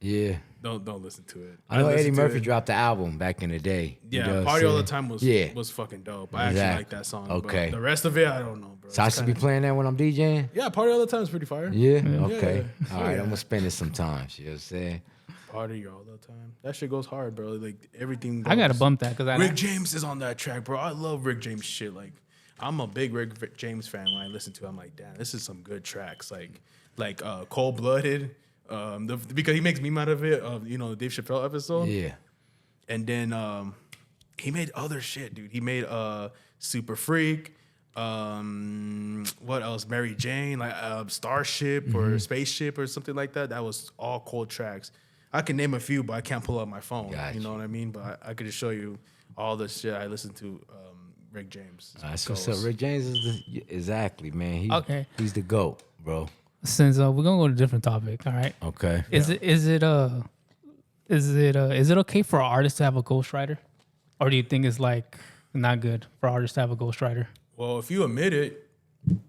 Yeah. Don't listen to it. I know Eddie listened to Murphy it. dropped the album back in the day. You know Yeah, what Party I'm All the saying? Time was fucking dope. I actually Exactly. like that song. Okay. But the rest of it, I don't know, bro. So I should be playing that when I'm DJing? Yeah, Party All the Time is pretty fire. Yeah? Okay. Yeah. All right, Yeah. I'm going to spend it sometimes. You know what I'm saying? Party All the Time. That shit goes hard, bro. Like everything. I gotta goes. bump that because Rick James is on that track, bro. I love Rick James shit. Like, I'm a big Rick James fan. When I listen to it, I'm like, damn, this is some good tracks. Like Cold Blooded. Because he makes meme out of it. The Dave Chappelle episode. Yeah. And then he made other shit, dude. He made Super Freak. What else? Mary Jane, like Starship or Spaceship or something like that. That was all cold tracks. I can name a few, but I can't pull up my phone. Gotcha. You know what I mean? But I could just show you all the shit I listened to. Rick James. That's what's up. Rick James is exactly, man. Okay. He's the GOAT, bro. Since we're gonna go to a different topic, all right? Okay. Is it okay for an artist to have a ghostwriter, or do you think it's like not good for artists to have a ghostwriter? Well, if you admit it,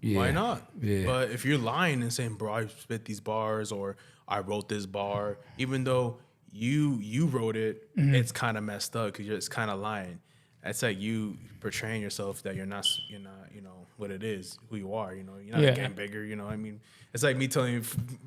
Yeah. why not? Yeah. But if you're lying and saying, bro, I spit these bars or I wrote this bar, even though you wrote it, it's kind of messed up because it's kind of lying. It's like you portraying yourself that you're not, what it is, who you are, you're not a gangbanger, you know what I mean? It's like me telling you,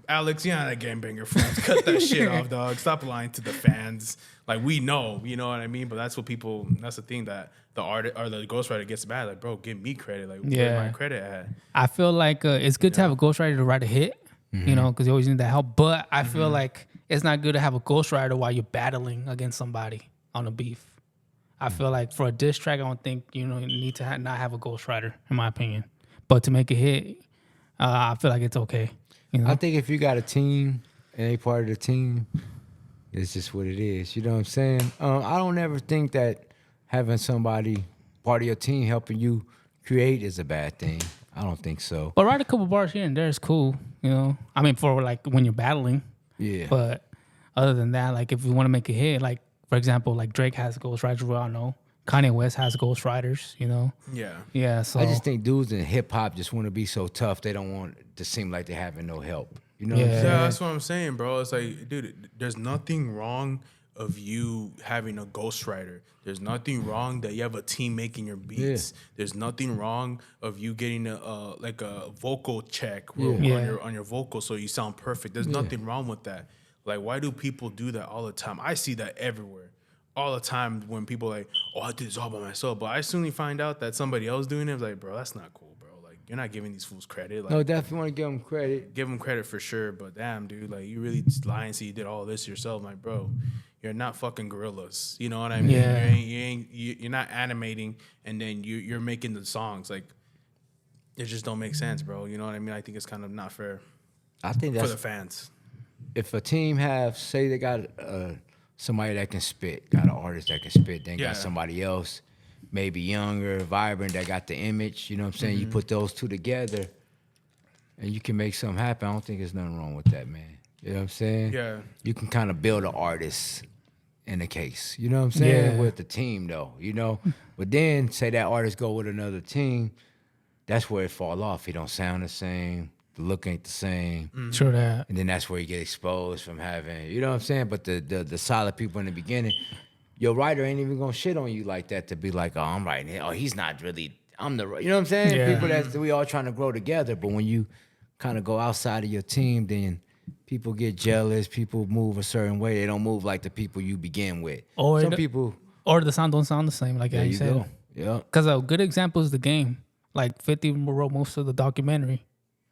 Alex, you're not a gangbanger, friends. Cut that shit off, dog. Stop lying to the fans. Like, we know, you know what I mean? But that's the thing that the artist or the ghostwriter gets mad. Like, bro, give me credit. Like, where's my credit at? I feel like it's good to have a ghostwriter to write a hit, because you always need that help. But I feel like it's not good to have a ghostwriter while you're battling against somebody on a beef. I feel like for a diss track, I don't think you need to not have a ghostwriter, in my opinion. But to make a hit, I feel like it's okay. I think if you got a team and they part of the team, it's just what it is. You know what I'm saying? I don't ever think that having somebody part of your team helping you create is a bad thing. I don't think so. But write a couple bars here and there is cool. I mean, for like when you're battling. Yeah. But other than that, like if you want to make a hit, like for example, like Drake has ghostwriters, we all know. Kanye West has ghostwriters, Yeah. Yeah, so I just think dudes in hip hop just want to be so tough. They don't want to seem like they're having no help. You know what I'm Yeah. saying? Yeah, that's what I'm saying, bro. It's like, dude, there's nothing wrong of you having a ghostwriter. There's nothing wrong that you have a team making your beats. Yeah. There's nothing wrong of you getting a vocal check Yeah. on your vocal so you sound perfect. There's nothing wrong with that. Like, why do people do that all the time? I see that everywhere. All the time when people like, oh, I did this all by myself. But I soon find out that somebody else doing it. I was like, bro, that's not cool, bro. Like, you're not giving these fools credit. Like, No, definitely want to give them credit. give them credit for sure, but damn, dude, like you really lying, so you did all this yourself. Like, bro, you're not fucking gorillas. You know what I mean? Yeah. You're not animating, and then you're making the songs. Like, it just don't make sense, bro. You know what I mean? I think it's kind of not fair I think for that's the fans. if a team say they got somebody that can spit, got an artist that can spit, then Yeah. got somebody else, maybe younger, vibrant, that got the image. You know what I'm saying? You put those two together, and you can make something happen. I don't think there's nothing wrong with that, man. You know what I'm saying? Yeah. You can kind of build an artist in a case. You know what I'm saying? Yeah. With the team, though. But then say that artist go with another team, that's where it fall off. He don't sound the same. The look ain't the same. True that. And then that's where you get exposed from having, you know what I'm saying? But the solid people in the beginning, your writer ain't even gonna shit on you like that to be like, oh, I'm writing it. Oh, he's not really, I'm the, you know what I'm saying? Yeah. People we all trying to grow together. But when you kind of go outside of your team, then people get jealous. People move a certain way. They don't move like the people you begin with. Or Some people, Or the sound don't sound the same, like there you you said. go. Yeah. Because a good example is The Game. Like 50 wrote most of the documentary.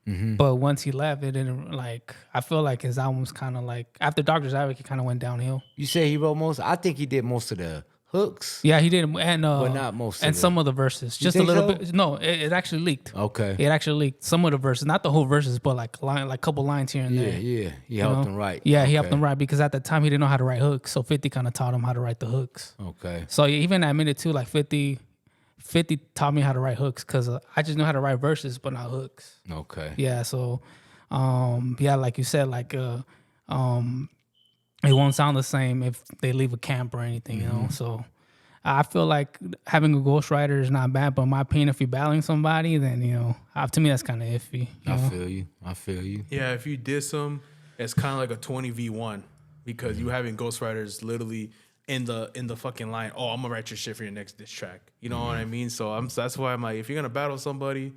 But once he left, it didn't like. I feel like his album's kind of like after Doctor's Advocate kind of went downhill. You say he wrote most? I think he did most of the hooks, Yeah, he did, and but not most of and it. some of the verses, just a think little so? bit. No, it actually leaked. Okay. It actually leaked some of the verses, not the whole verses, but like couple lines here and Yeah, there. yeah. He you helped know? him write. Yeah, he helped Okay. him write because at the time he didn't know how to write hooks, so 50 kind of taught him how to write the hooks. Okay. So even admitted too, like 50 taught me how to write hooks because I just knew how to write verses, but not hooks. Okay. Yeah, so yeah, like you said, like it won't sound the same if they leave a camp or anything, you know. So I feel like having a ghostwriter is not bad, but in my opinion, if you're battling somebody, then to me that's kind of iffy. I feel you. I feel you. Yeah, if you diss them, it's kind of like a 20v1 because you having ghostwriters literally in the fucking line. Oh, I'm gonna write your shit for your next diss track. You know what I mean? So that's why I'm like, if you're gonna battle somebody,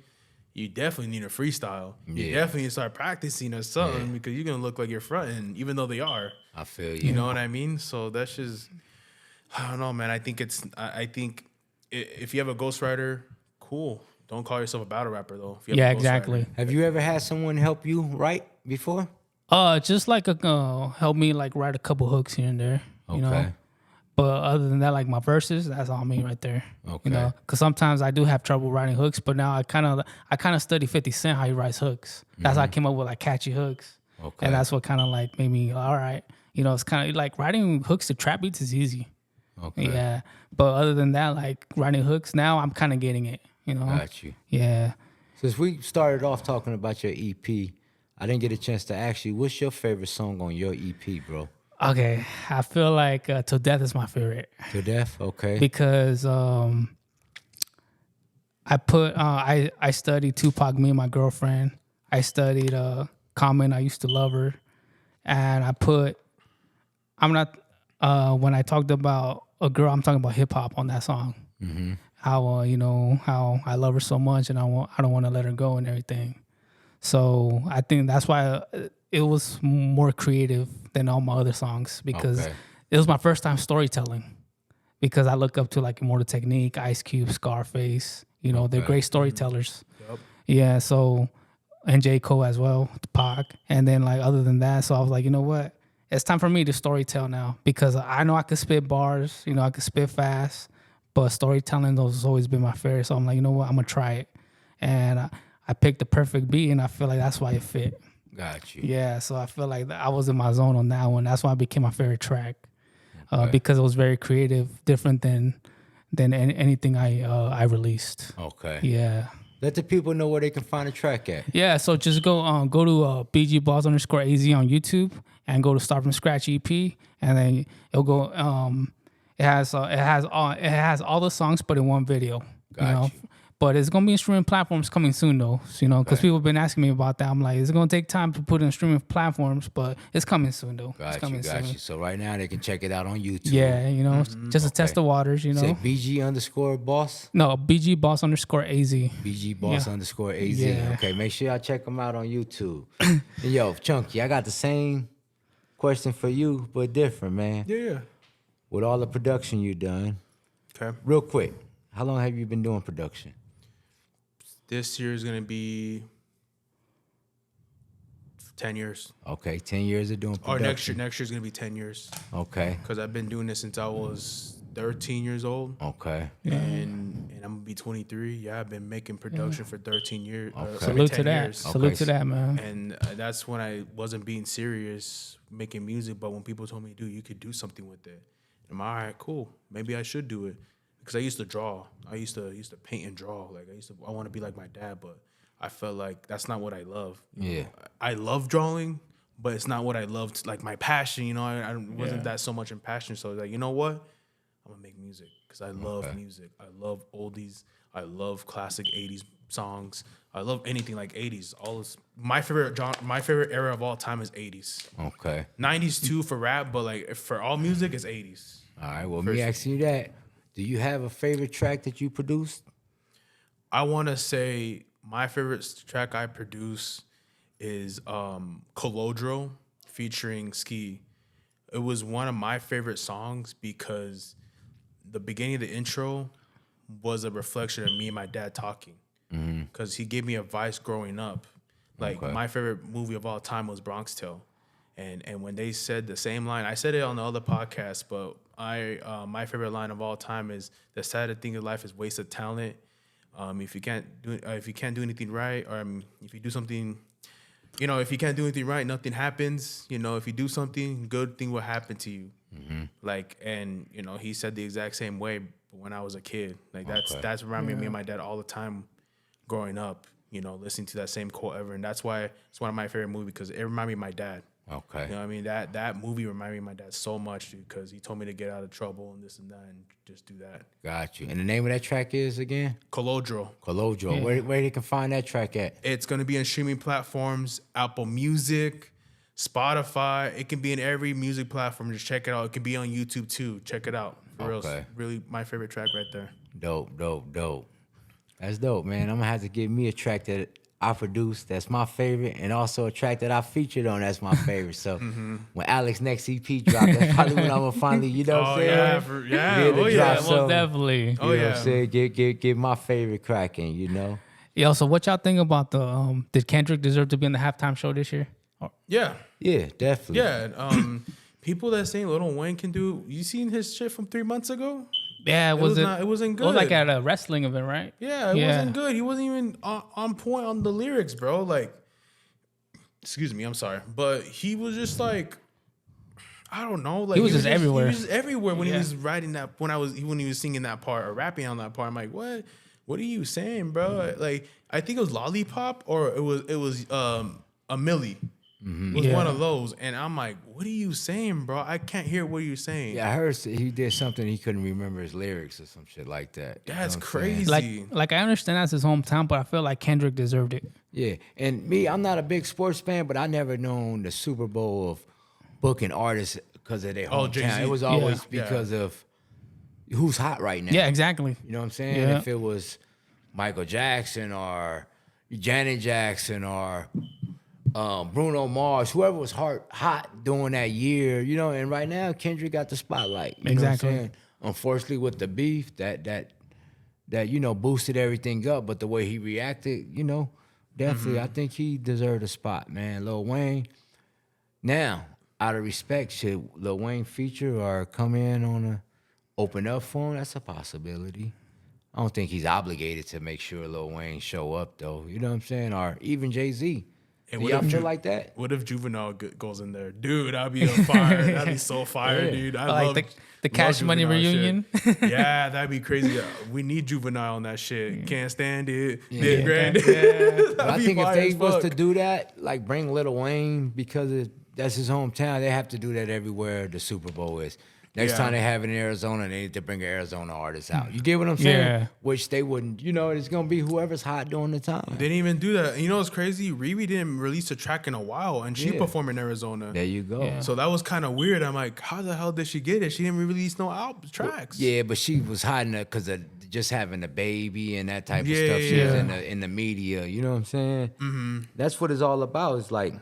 you definitely need a freestyle. You Yeah. definitely need to start practicing or something because you're gonna look like you're fronting, even though they are. I feel you. You know what I mean? So that's just, I don't know, man. I think if you have a ghostwriter, cool. Don't call yourself a battle rapper though. If you have Yeah, a ghostwriter. exactly. Have you ever had someone help you write before? Just like help me like write a couple hooks here and there. You know. Okay. But other than that, like my verses, that's all me right there. Okay. You know, because sometimes I do have trouble writing hooks, but now I kind of study 50 Cent how he writes hooks. That's how I came up with like catchy hooks. Okay. And that's what kind of like made me all right. You know, it's kind of like writing hooks to trap beats is easy. Okay. Yeah. But other than that, like writing hooks now, I'm kind of getting it. You know. Got you. Yeah. Since we started off talking about your EP, I didn't get a chance to ask you, what's your favorite song on your EP, bro? Okay. I feel like Till Death is my favorite. To Death? Okay. Because I studied Tupac, me and my girlfriend. I studied Common, I used to love her. And when I talked about a girl, I'm talking about hip hop on that song. Mm-hmm. How how I love her so much and I don't want to let her go and everything. So I think that's why it was more creative than all my other songs because Okay. it was my first time storytelling. Because I look up to like Immortal Technique, Ice Cube, Scarface. You know, they're great storytellers. Yep. Yeah, so and J. Cole as well, Pac. And then like other than that, so I was like, you know what? It's time for me to storytell now because I know I could spit bars, I could spit fast, but storytelling has always been my favorite. So I'm like, you know what? I'm gonna try it. And I picked the perfect beat and I feel like that's why it fit. Got you. Yeah, so I feel like I was in my zone on that one. That's why it became my favorite track. Okay. Because it was very creative, different than anything I released. Okay. Yeah. Let the people know where they can find the track at. Yeah, so just go to BG Balls _AZ on YouTube and go to Start From Scratch EP, and then it'll go. It has all the songs, but in one video. Got you. But it's gonna be in streaming platforms coming soon, though. Because people have been asking me about that. I'm like, it's gonna take time to put in streaming platforms, but it's coming soon, though. It's coming Got soon. you. So right now they can check it out on YouTube. Yeah, just to test the waters, Say BG_boss. No, BG Boss _AZ. BG Boss Yeah. _AZ. Yeah. Okay, make sure y'all check them out on YouTube. And yo, Chunky, I got the same question for you, but different, man. Yeah. With all the production you done, Okay. real quick, how long have you been doing production? This year is gonna be 10 years. Okay, 10 years of doing Or production. next year's gonna be 10 years. Okay, Because I've been doing this since I was 13 years old. okay. And I'm gonna be 23. Yeah, I've been making production for 13 years. Okay. Salute to 10 that. years. Salute to that, man. And that's when I wasn't being serious making music. But when people told me, dude, you could do something with it, I'm all right, cool. Maybe I should do it. Because I used to draw. I used to paint and draw. Like I want to be like my dad, but I felt like that's not what I love. Yeah. I love drawing, but it's not what I loved. Like my passion, I wasn't that so much in passion. So I was like, you know what? I'm gonna make music because I love music. I love oldies. I love classic '80s songs. I love anything like '80s. All this, my favorite era of all time is '80s. Okay. '90s too for rap, but like for all music, it's '80s. All right, well, me asking you that, do you have a favorite track that you produced? I want to say my favorite track I produce is Colodro featuring Ski. It was one of my favorite songs because the beginning of the intro was a reflection of me and my dad talking. Because he gave me advice growing up. Like my favorite movie of all time was Bronx Tale. And when they said the same line, I said it on the other podcast, but my favorite line of all time is the sad thing of life is wasted talent. If you can't do anything right, or if you do something, if you can't do anything right, nothing happens. If you do something, good thing will happen to you. Like, and he said the exact same way when I was a kid. Like that's reminding me of my dad all the time growing up. Listening to that same quote ever, and that's why it's one of my favorite movies because it reminded me of my dad. Okay. You know what I mean? That movie reminded me of my dad so much, dude, because he told me to get out of trouble and this and that and just do that. Got you. And the name of that track is again? Colodro. Colodro. Yeah. Where they can find that track at? It's going to be on streaming platforms, Apple Music, Spotify. It can be in every music platform. Just check it out. It can be on YouTube too. Check it out. For real. Really my favorite track right there. Dope. That's dope, man. I'm going to have to give me a track that I produced that's my favorite, and also a track that I featured on that's my favorite. So when Alex next EP drop, that's probably when I'm gonna finally, what I'm saying? Most definitely. You know what I'm saying? Get my favorite cracking, Yo, so what y'all think about the did Kendrick deserve to be in the halftime show this year? Yeah, definitely. Yeah. People that saying Lil Wayne can do. You seen his shit from 3 months ago? Yeah, it wasn't good. It was like at a wrestling event, right? Yeah, it wasn't good. He wasn't even on point on the lyrics, bro. Like, excuse me, I'm sorry, but he was just like, I don't know. Like he was just everywhere. He was just everywhere when he was writing that. When he was singing that part or rapping on that part. I'm like, what? What are you saying, bro? Like, I think it was Lollipop or it was a Millie. It was one of those, and I'm like, "What are you saying, bro? I can't hear what you're saying." Yeah, I heard he did something he couldn't remember his lyrics or some shit like that. That's crazy. Like I understand that's his hometown, but I feel like Kendrick deserved it. Yeah, and me, I'm not a big sports fan, but I never known the Super Bowl of booking artists because of their hometown. Jay-Z. It was always because of who's hot right now. Yeah, exactly. You know what I'm saying? Yeah. If it was Michael Jackson or Janet Jackson or Bruno Mars, whoever was hot during that year, and right now Kendrick got the spotlight. You know what I'm saying? Unfortunately, with the beef, that boosted everything up, but the way he reacted, definitely, I think he deserved a spot, man. Lil Wayne. Now, out of respect, should Lil Wayne feature or come in on a open up for him? That's a possibility. I don't think he's obligated to make sure Lil Wayne show up, though. You know what I'm saying? Or even Jay-Z. Do y'all feel like that? What if Juvenile goes in there? Dude, I'd be on fire. That'd be so fire, dude. I love the Cash Money reunion. Yeah, that'd be crazy. We need Juvenile on that shit. Can't stand it. Yeah. Grand. But I think if they was to do that, like bring Lil Wayne because that's his hometown, they have to do that everywhere the Super Bowl is. Next time they have it in Arizona, they need to bring an Arizona artist out. You get what I'm saying? Yeah. Which they wouldn't. It's going to be whoever's hot during the time. They didn't even do that. You know what's crazy? Riri didn't release a track in a while, and she performed in Arizona. There you go. Yeah. So that was kind of weird. I'm like, how the hell did she get it? She didn't release no tracks. Yeah, but she was hiding it because of just having a baby and that type of stuff. She was in the media. You know what I'm saying? Mm-hmm. That's what it's all about. It's like,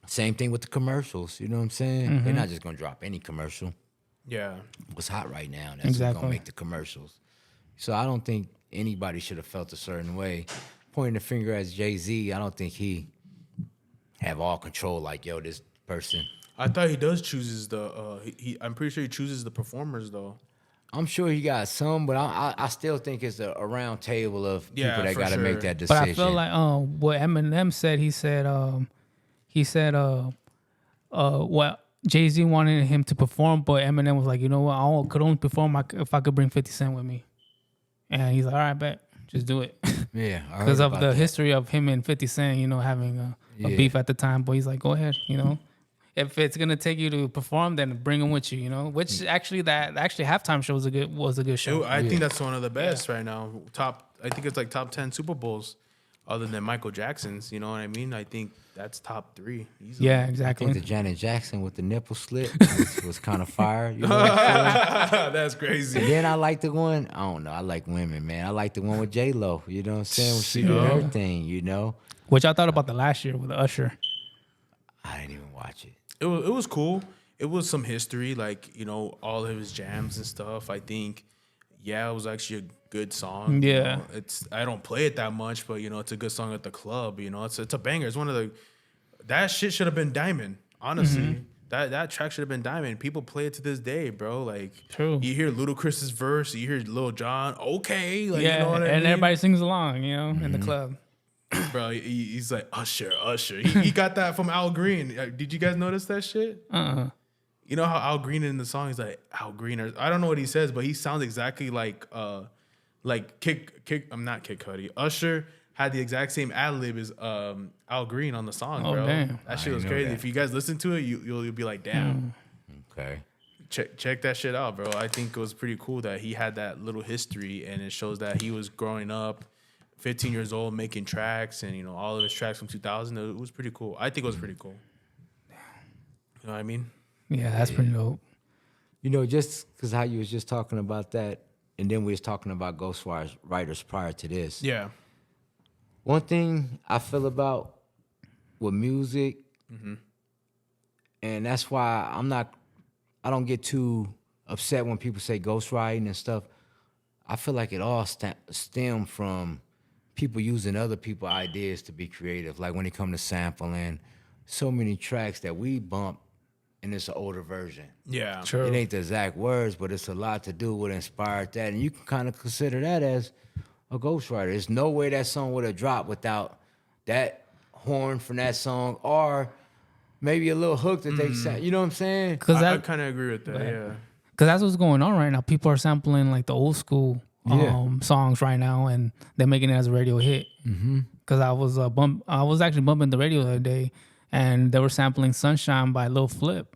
same thing with the commercials. You know what I'm saying? Mm-hmm. They're not just going to drop any commercial. Yeah. What's hot right now, that's what's gonna make the commercials. So I don't think anybody should have felt a certain way. Pointing the finger at Jay-Z, I don't think he have all control like, this person. I thought he does chooses I'm pretty sure he chooses the performers though. I'm sure he got some, but I still think it's a round table of people that got to make that decision. But I feel like what Eminem said, he said what Jay-Z wanted him to perform, but Eminem was like, you know what, I could only perform if I could bring 50 Cent with me. And he's like, all right, bet, just do it. Yeah. Because of the history of him and 50 Cent, having a beef at the time. But he's like, go ahead, If it's going to take you to perform, then bring him with you, Which actually, halftime show was a good show. I think that's one of the best right now. I think it's like top 10 Super Bowls other than Michael Jackson's, you know what I mean? I think that's top 3. Easily. Yeah, exactly. I think the Janet Jackson with the nipple slit was kind of fire. You know what I'm saying? That's crazy. And then I like the one, I don't know, I like women, man. I like the one with J-Lo, you know what I'm saying? When she did her thing, Which I thought about the last year with Usher. I didn't even watch it. It was cool. It was some history, like, all of his jams and stuff. I think, it was actually a good song. Yeah. I don't play it that much, but, it's a good song at the club. It's a banger. It's one of that shit should have been Diamond, honestly. That track should have been diamond. People play it to this day, bro. Like, True. you hear Ludacris's verse, you hear Lil Jon, okay, like, Yeah, you know what I and mean? everybody sings along, you know, in the club. Bro, he's like Usher. He got that from Al Green. Did you guys notice that shit? You know how Al Green in the song is like Al Green, or I don't know what he says, but he sounds exactly like Kick. I'm not Kid Cudi. Usher had the exact same ad lib as Al Green on the song, Oh, bro. damn. That shit was know crazy. that. If you guys listen to it, you'll be like, damn. Okay. Check that shit out, bro. I think it was pretty cool that he had that little history, and it shows that he was growing up, 15 years old, making tracks, and all of his tracks from 2000. It was pretty cool. I think it was pretty cool. You know what I mean? Yeah, that's pretty dope. Just because how you was just talking about that, and then we was talking about ghostwriters prior to this. Yeah. One thing I feel about with music, and that's why I don't get too upset when people say ghostwriting and stuff. I feel like it all stem from people using other people's ideas to be creative. Like when it comes to sampling, so many tracks that we bump, and it's an older version. Yeah. True. It ain't the exact words, but it's a lot to do with inspired that. And you can kind of consider that as a ghostwriter. There's no way that song would have dropped without that horn from that song, or maybe a little hook that they sang. You know what I'm saying? Because I kind of agree with that. Yeah. that's what's going on right now. People are sampling like the old school songs right now, and they're making it as a radio hit. Because I was actually bumping the radio the other day, and they were sampling "Sunshine" by Lil Flip.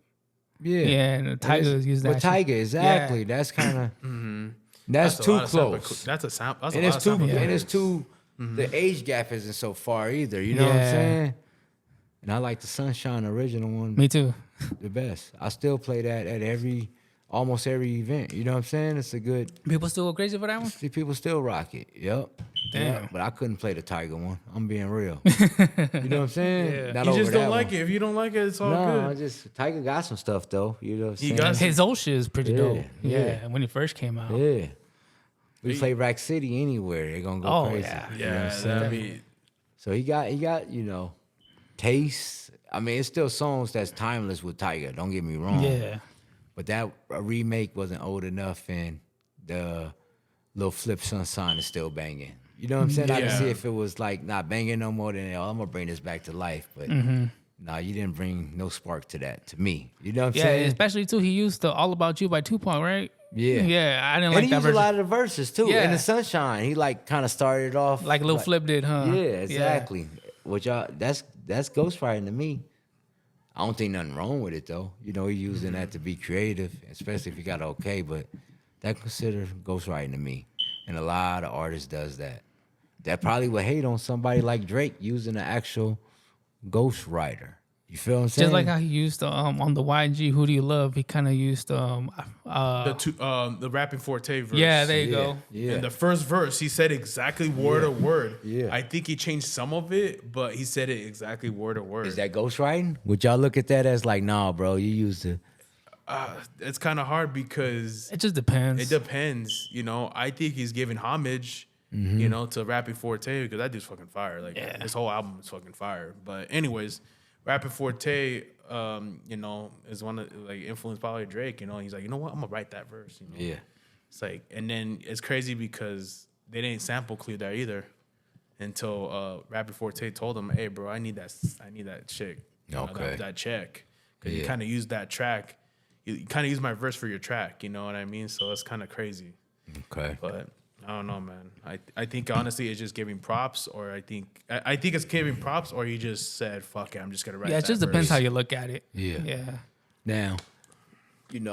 Yeah, and Tyga used that. But Tyga, exactly. Yeah. That's kind of that's a too lot of close. That's a sample. That's And a lot it's of too, sample. and it's too. The age gap isn't so far either. You know what I'm Yeah. saying? And I like the Sunshine original one Me too. the best. I still play that at almost every event. You know what I'm saying? It's a good. People still go crazy for that one. See, people still rock it. Yep. Damn. Yeah, but I couldn't play the Tiger one. I'm being real. You know what I'm saying? Not You over just that don't like one. it. If you don't like it, it's all No, I good. just Tiger got some stuff though. You know what I'm He saying? got some- His old shit is pretty Yeah, dope. yeah. Yeah, when he first came out. Yeah. We play Rack City anywhere. They're gonna go Oh, crazy. yeah. You know what I'm Yeah, saying? that'd be. So he got, taste. I mean, it's still songs that's timeless with Tiger. Don't get me wrong. Yeah. But that remake wasn't old enough, and the Lil Flip Sunshine is still banging. You know what I'm saying? I can Yeah. see if it was like not banging no more, then I'm gonna bring this back to life. But nah, you didn't bring no spark to that to me. You know what I'm Yeah, saying? especially too. He used the "All About You" by Tupac, right? Yeah. Yeah, I didn't And like he that used version. a lot of the verses too. Yeah. In the Sunshine, he like kind of started off Like Lil Flip did, huh? Yeah, exactly. Which that's ghostwriting to me. I don't think nothing wrong with it though. He using that to be creative, especially if you got okay. But that considered ghostwriting to me, and a lot of artists does that. That probably would hate on somebody like Drake using an actual ghostwriter. You feel what I'm saying? Just like how he used on the Y.G. "Who Do You Love," he kind of used The rapping forte verse. yeah, there you go. Yeah. And the first verse, he said exactly word to word. Yeah. I think he changed some of it, but he said it exactly word to word. Is that ghostwriting? Would y'all look at that as like, nah, bro, you used to. It's kind of hard because It just depends. it depends. I think he's giving homage, to Rapping Forte because that dude's fucking fire. Like his whole album is fucking fire. But anyways, Rapping Forte, is one of like influenced by Drake. He's like, you know what? I'm gonna write that verse. Yeah. It's like, and then it's crazy because they didn't sample clear that either until Rapping Forte told him, "Hey, bro, I need that chick, Okay. that check, because you Yeah. kind of used that track, you kind of used my verse for your track, you know what I mean? So it's kind of crazy, Okay. but I don't know, man. I think honestly it's just giving props, or I think it's giving props, or he just said, "Fuck it, I'm just gonna write." yeah, it that just depends verse. how you look at it. Yeah. Yeah. Now,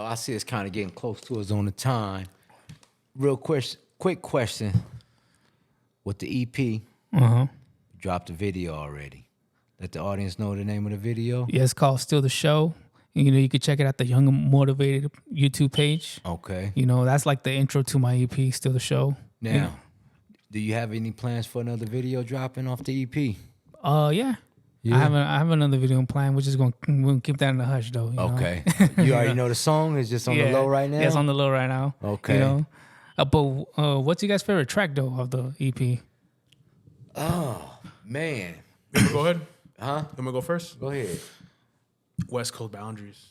I see it's kind of getting close to us on the time. Real quick question. With the EP, dropped the video already. Let the audience know the name of the video. Yeah, it's called "Still the Show." You can check it out the Young and Motivated YouTube page. Okay. That's like the intro to my EP, "Still the Show." Now, do you have any plans for another video dropping off the EP? Yeah. I have another video planned. We're gonna keep that in the hush though. Okay. You already know the song. It's just on the low right now? Yeah, it's on the low right now. Okay. But what's your guys' favorite track though of the E EP? Man. You wanna go ahead? Huh? You wanna go first? Go ahead. West Coast Boundaries.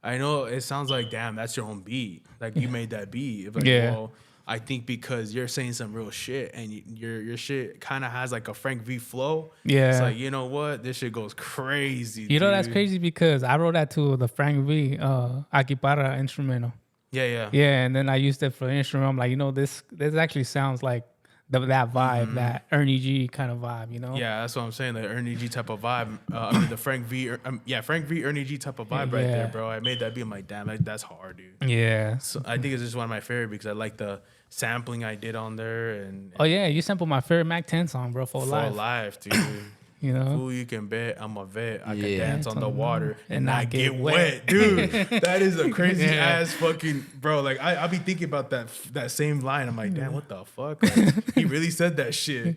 I know it sounds like, damn, that's your own beat. Like you made that beat. Like, Yeah. well, I think because you're saying some real shit and your shit kind of has like a Frank V flow. Yeah. It's like, you know what? This shit goes crazy. You know, that's dude. crazy because I wrote that to the Frank V Akipara instrumental. Yeah. Yeah, and then I used it for the instrument. I'm like, you know, this actually sounds like that vibe, that Ernie G kind of vibe, you know? Yeah, that's what I'm saying. The Ernie G type of vibe. I mean, the Frank V, Frank V, Ernie G type of vibe right there, bro. I made that beat. I'm like, damn, that's hard, dude. Yeah. So I think it's just one of my favorite because I like the sampling I did on there. And Oh, yeah, you sampled my favorite Mac 10 song, bro, for life. dude. You know? Fool, you can bet I'm a vet. I can Yeah. dance on the water and not not get wet, dude. That is a crazy ass fucking bro. Like I be thinking about that same line. I'm like, damn, what the fuck? Like, he really said that shit.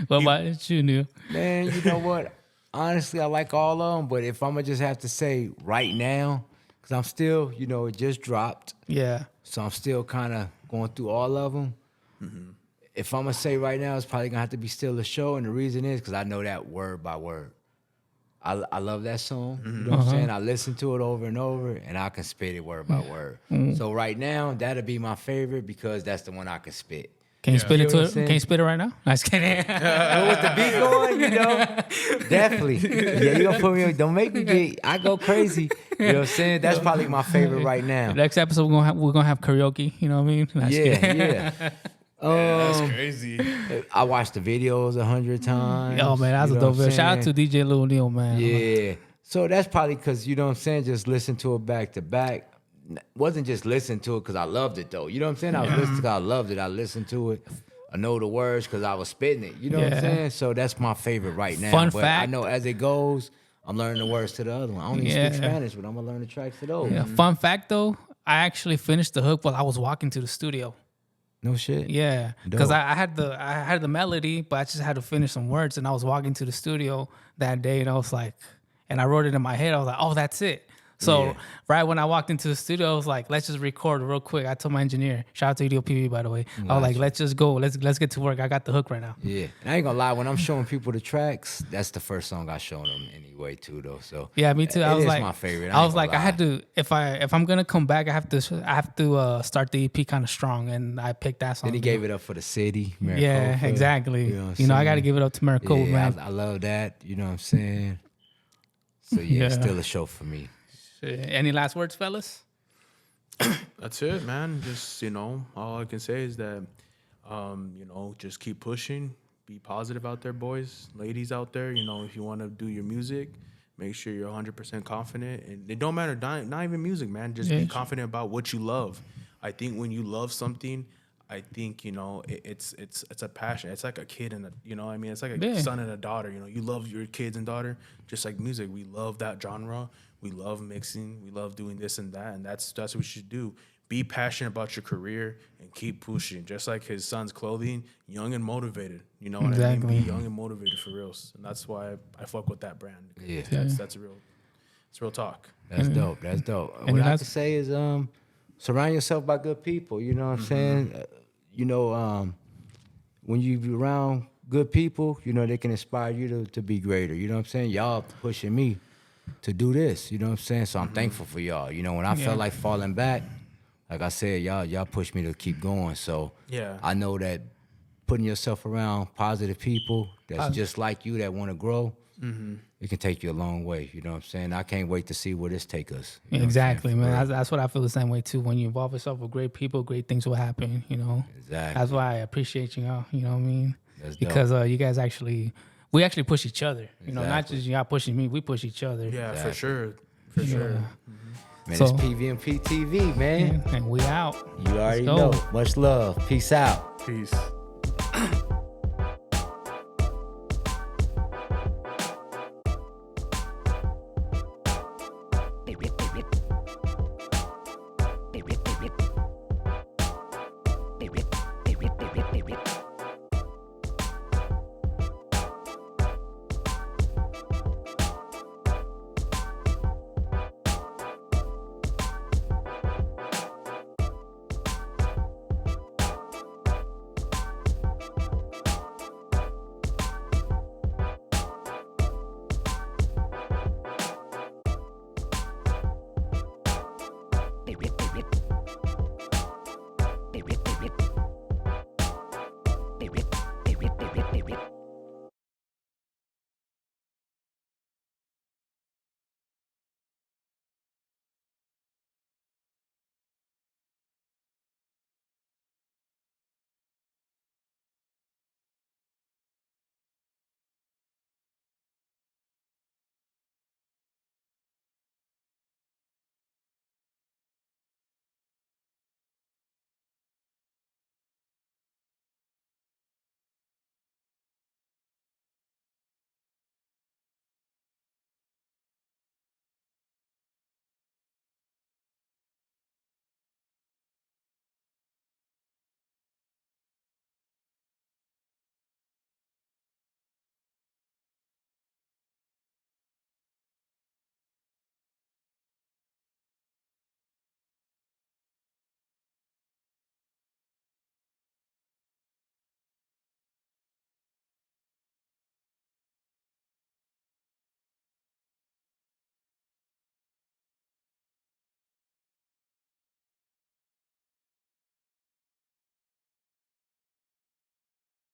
What about you, Neil? Man, you know what? Honestly, I like all of them, but if I'm gonna just have to say right now, because I'm still, it just dropped, Yeah. so I'm still kind of going through all of them. If I'm gonna say right now, it's probably gonna have to be Still a Show, and the reason is because I know that word by word. I love that song. You know what I'm saying? I listen to it over and over, and I can spit it word by word. So right now, that'll be my favorite because that's the one I can spit. Can you spit You it know what I'm to saying? Can you spit it right now? I just kidding. And with the beat going, definitely. Yeah, you gonna put me on. Don't make me I go crazy. You know what I'm saying? That's probably my favorite right now. Next episode we're gonna have karaoke. You know what I mean? Just kidding. Yeah. That's crazy. I watched the videos 100 times. Oh man, that's you a know dope what I'm video. Shout out to saying? DJ Lil Neil, man. Yeah. So that's probably because, you know what I'm saying, just listen to it back to back. Wasn't just listening to it because I loved it, though. You know what I'm saying? I was listening because I loved it. I listened to it. I know the words because I was spitting it. You know what I'm saying? So that's my favorite right now. Fun but fact. I know as it goes, I'm learning the words to the other one. I don't even speak Spanish, but I'm going to learn the tracks to those. Yeah. Fun fact though, I actually finished the hook while I was walking to the studio. No shit. Yeah, because Dope. I had the melody, but I just had to finish some words, and I was walking to the studio that day, and I was like, and I wrote it in my head. I was like, oh, that's it. So Yeah. right when I walked into the studio, I was like, let's just record real quick. I told my engineer, shout out to EDO PV, by the way. I was like, let's just go. Let's get to work. I got the hook right now. Yeah. And I ain't going to lie. When I'm showing people the tracks, that's the first song I show them anyway, too, though. So Yeah, me too. I It was is like, my favorite. I was ain't like, gonna I had lie. to if I'm gonna come back, I have to start the EP kind of strong, and I picked that song. Then he gave it up for the city, Maricopa. Yeah, exactly. You know what I'm You know, I saying? got to give it up to Maricopa, Yeah, man. I love that. You know what I'm saying? So yeah, it's Yeah. Still a Show for me. Any last words, fellas? That's it, man. Just, all I can say is that, just keep pushing. Be positive out there, boys. Ladies out there, if you want to do your music, make sure you're 100% confident. And it don't matter, not even music, man. Just be confident about what you love. I think when you love something, I think, it's a passion. It's like a kid and it's like a son and a daughter. You love your kids and daughter, just like music. We love that genre. We love mixing. We love doing this and that, and that's what we should do. Be passionate about your career and keep pushing. Just like his son's clothing, young and motivated. You know what I mean? Be young and motivated for reals, and that's why I fuck with that brand. Yeah. That's real talk. That's dope. That's dope. And What I have that's- to say is surround yourself by good people. You know what I'm saying? When you be around good people, they can inspire you to be greater. You know what I'm saying? Y'all pushing me to do this. You know what I'm saying? So I'm thankful for y'all. When I felt like falling back, like I said, y'all pushed me to keep going. So Yeah. I know that putting yourself around positive people that's just like you that want to grow, it can take you a long way. You know what I'm saying? I can't wait to see where this take us. You know what I'm Exactly, saying? For man. real. That's what I feel the same way too. When you involve yourself with great people, great things will happen. Exactly. That's why I appreciate you all. You know what I mean? That's dope. Because you guys we actually push each other. Not Exactly. just y'all pushing me. We push each other. Yeah, Exactly. for sure. For sure. Man, So- it's PVM&PTV, man. And we out. You already go. know. Much love. Peace out. Peace.